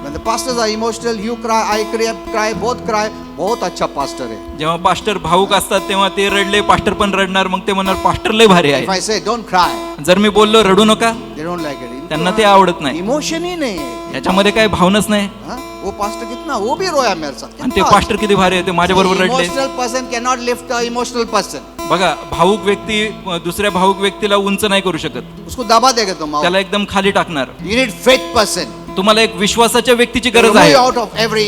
When the pastors are emotional, you cry, I cry, both cry. बहुत अच्छा pastor है. जेव्हा पास्टर भावुक असतात तेव्हा ते रडले, पास्टर पण रडणार, मग ते म्हणणार पास्टर लय भारी If आहे. I say don't cry, जर मी बोललो रडू नका, they don't like it. त्यांना ते आवडत नाही. इमोशन ही नहीं है. याच्यामध्ये काही भावनाच नाही. हाँ? वो पास्टर कितना, वो भी रोया मेरे साथ. आणि ते पास्टर किती भारी आहे, ते माझ्या बरोबर रडले. Emotional person cannot lift a emotional person. बघा, भावुक व्यक्ती दुसऱ्या भावुक व्यक्तीला उंच नाही करू शकत, उसको दबा देगा तुम. त्याला एकदम खाली टाकणार. You need faith person. तुम्हाला एक विश्वासाच्या व्यक्तीची गरज Remove आहे, you out of every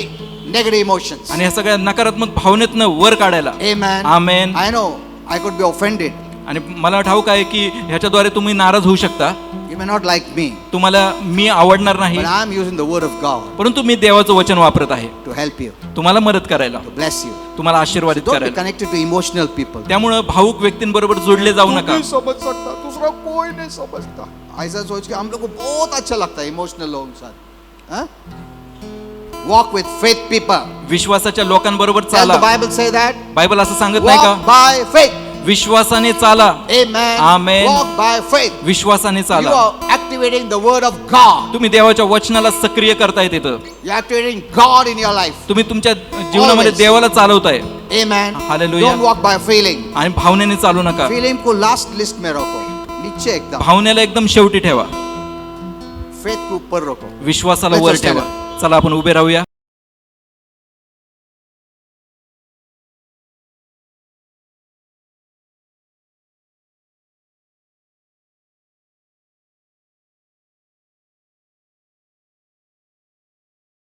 negative emotions. आणि या सगळ्या नकारात्मक भावनेतनं वर काढायला. Amen. Amen. I know I could be offended. आणि मला ठाऊक आहे की ह्याच्याद्वारे तुम्ही नाराज होऊ शकता, You may not like me, तुम्हाला मी आवडणार नाही, but I am using the word of God परंतु मी देवाचं वचन वापरत आहे to help you, तुम्हाला मदत करायला, to bless you. तुम्हाला आशीर्वादित Don't be करायला. connected to emotional people. त्यामुळं भावुक व्यक्तींबरोबर जोडले जाऊ नका. नहीं समझ सकता, दूसरा कोई नहीं समझता. ऐसा सोच के हम लोग को बहुत अच्छा लगता है इमोशनल लोगों के साथ. हाँ? Walk with faith people. विश्वासाच्या लोकांबरोबर Does चाला. the Bible say that? Bible असं सांगत नाही Walk का? by faith. विश्वासाने चाला. Amen. Amen. Walk by faith. विश्वासाने You चाला. are activating the word of God. तुम्ही देवाच्या वचनाला सक्रिय करताय तिथं. You are activating God in your life. तुम्ही तुमच्या जीवनामध्ये Always. देवाला चालवताय, Amen. Hallelujah. Don't walk by feeling. आणि भावनेने चालू नका. Feeling को लास्ट लिस्ट में रखो, नीचे एकदम. भावनेला एकदम शेवटी ठेवा, फेथ को ऊपर रखो. विश्वासाला Let's वर just stand ठेवा. चला आपण उभे राहूया.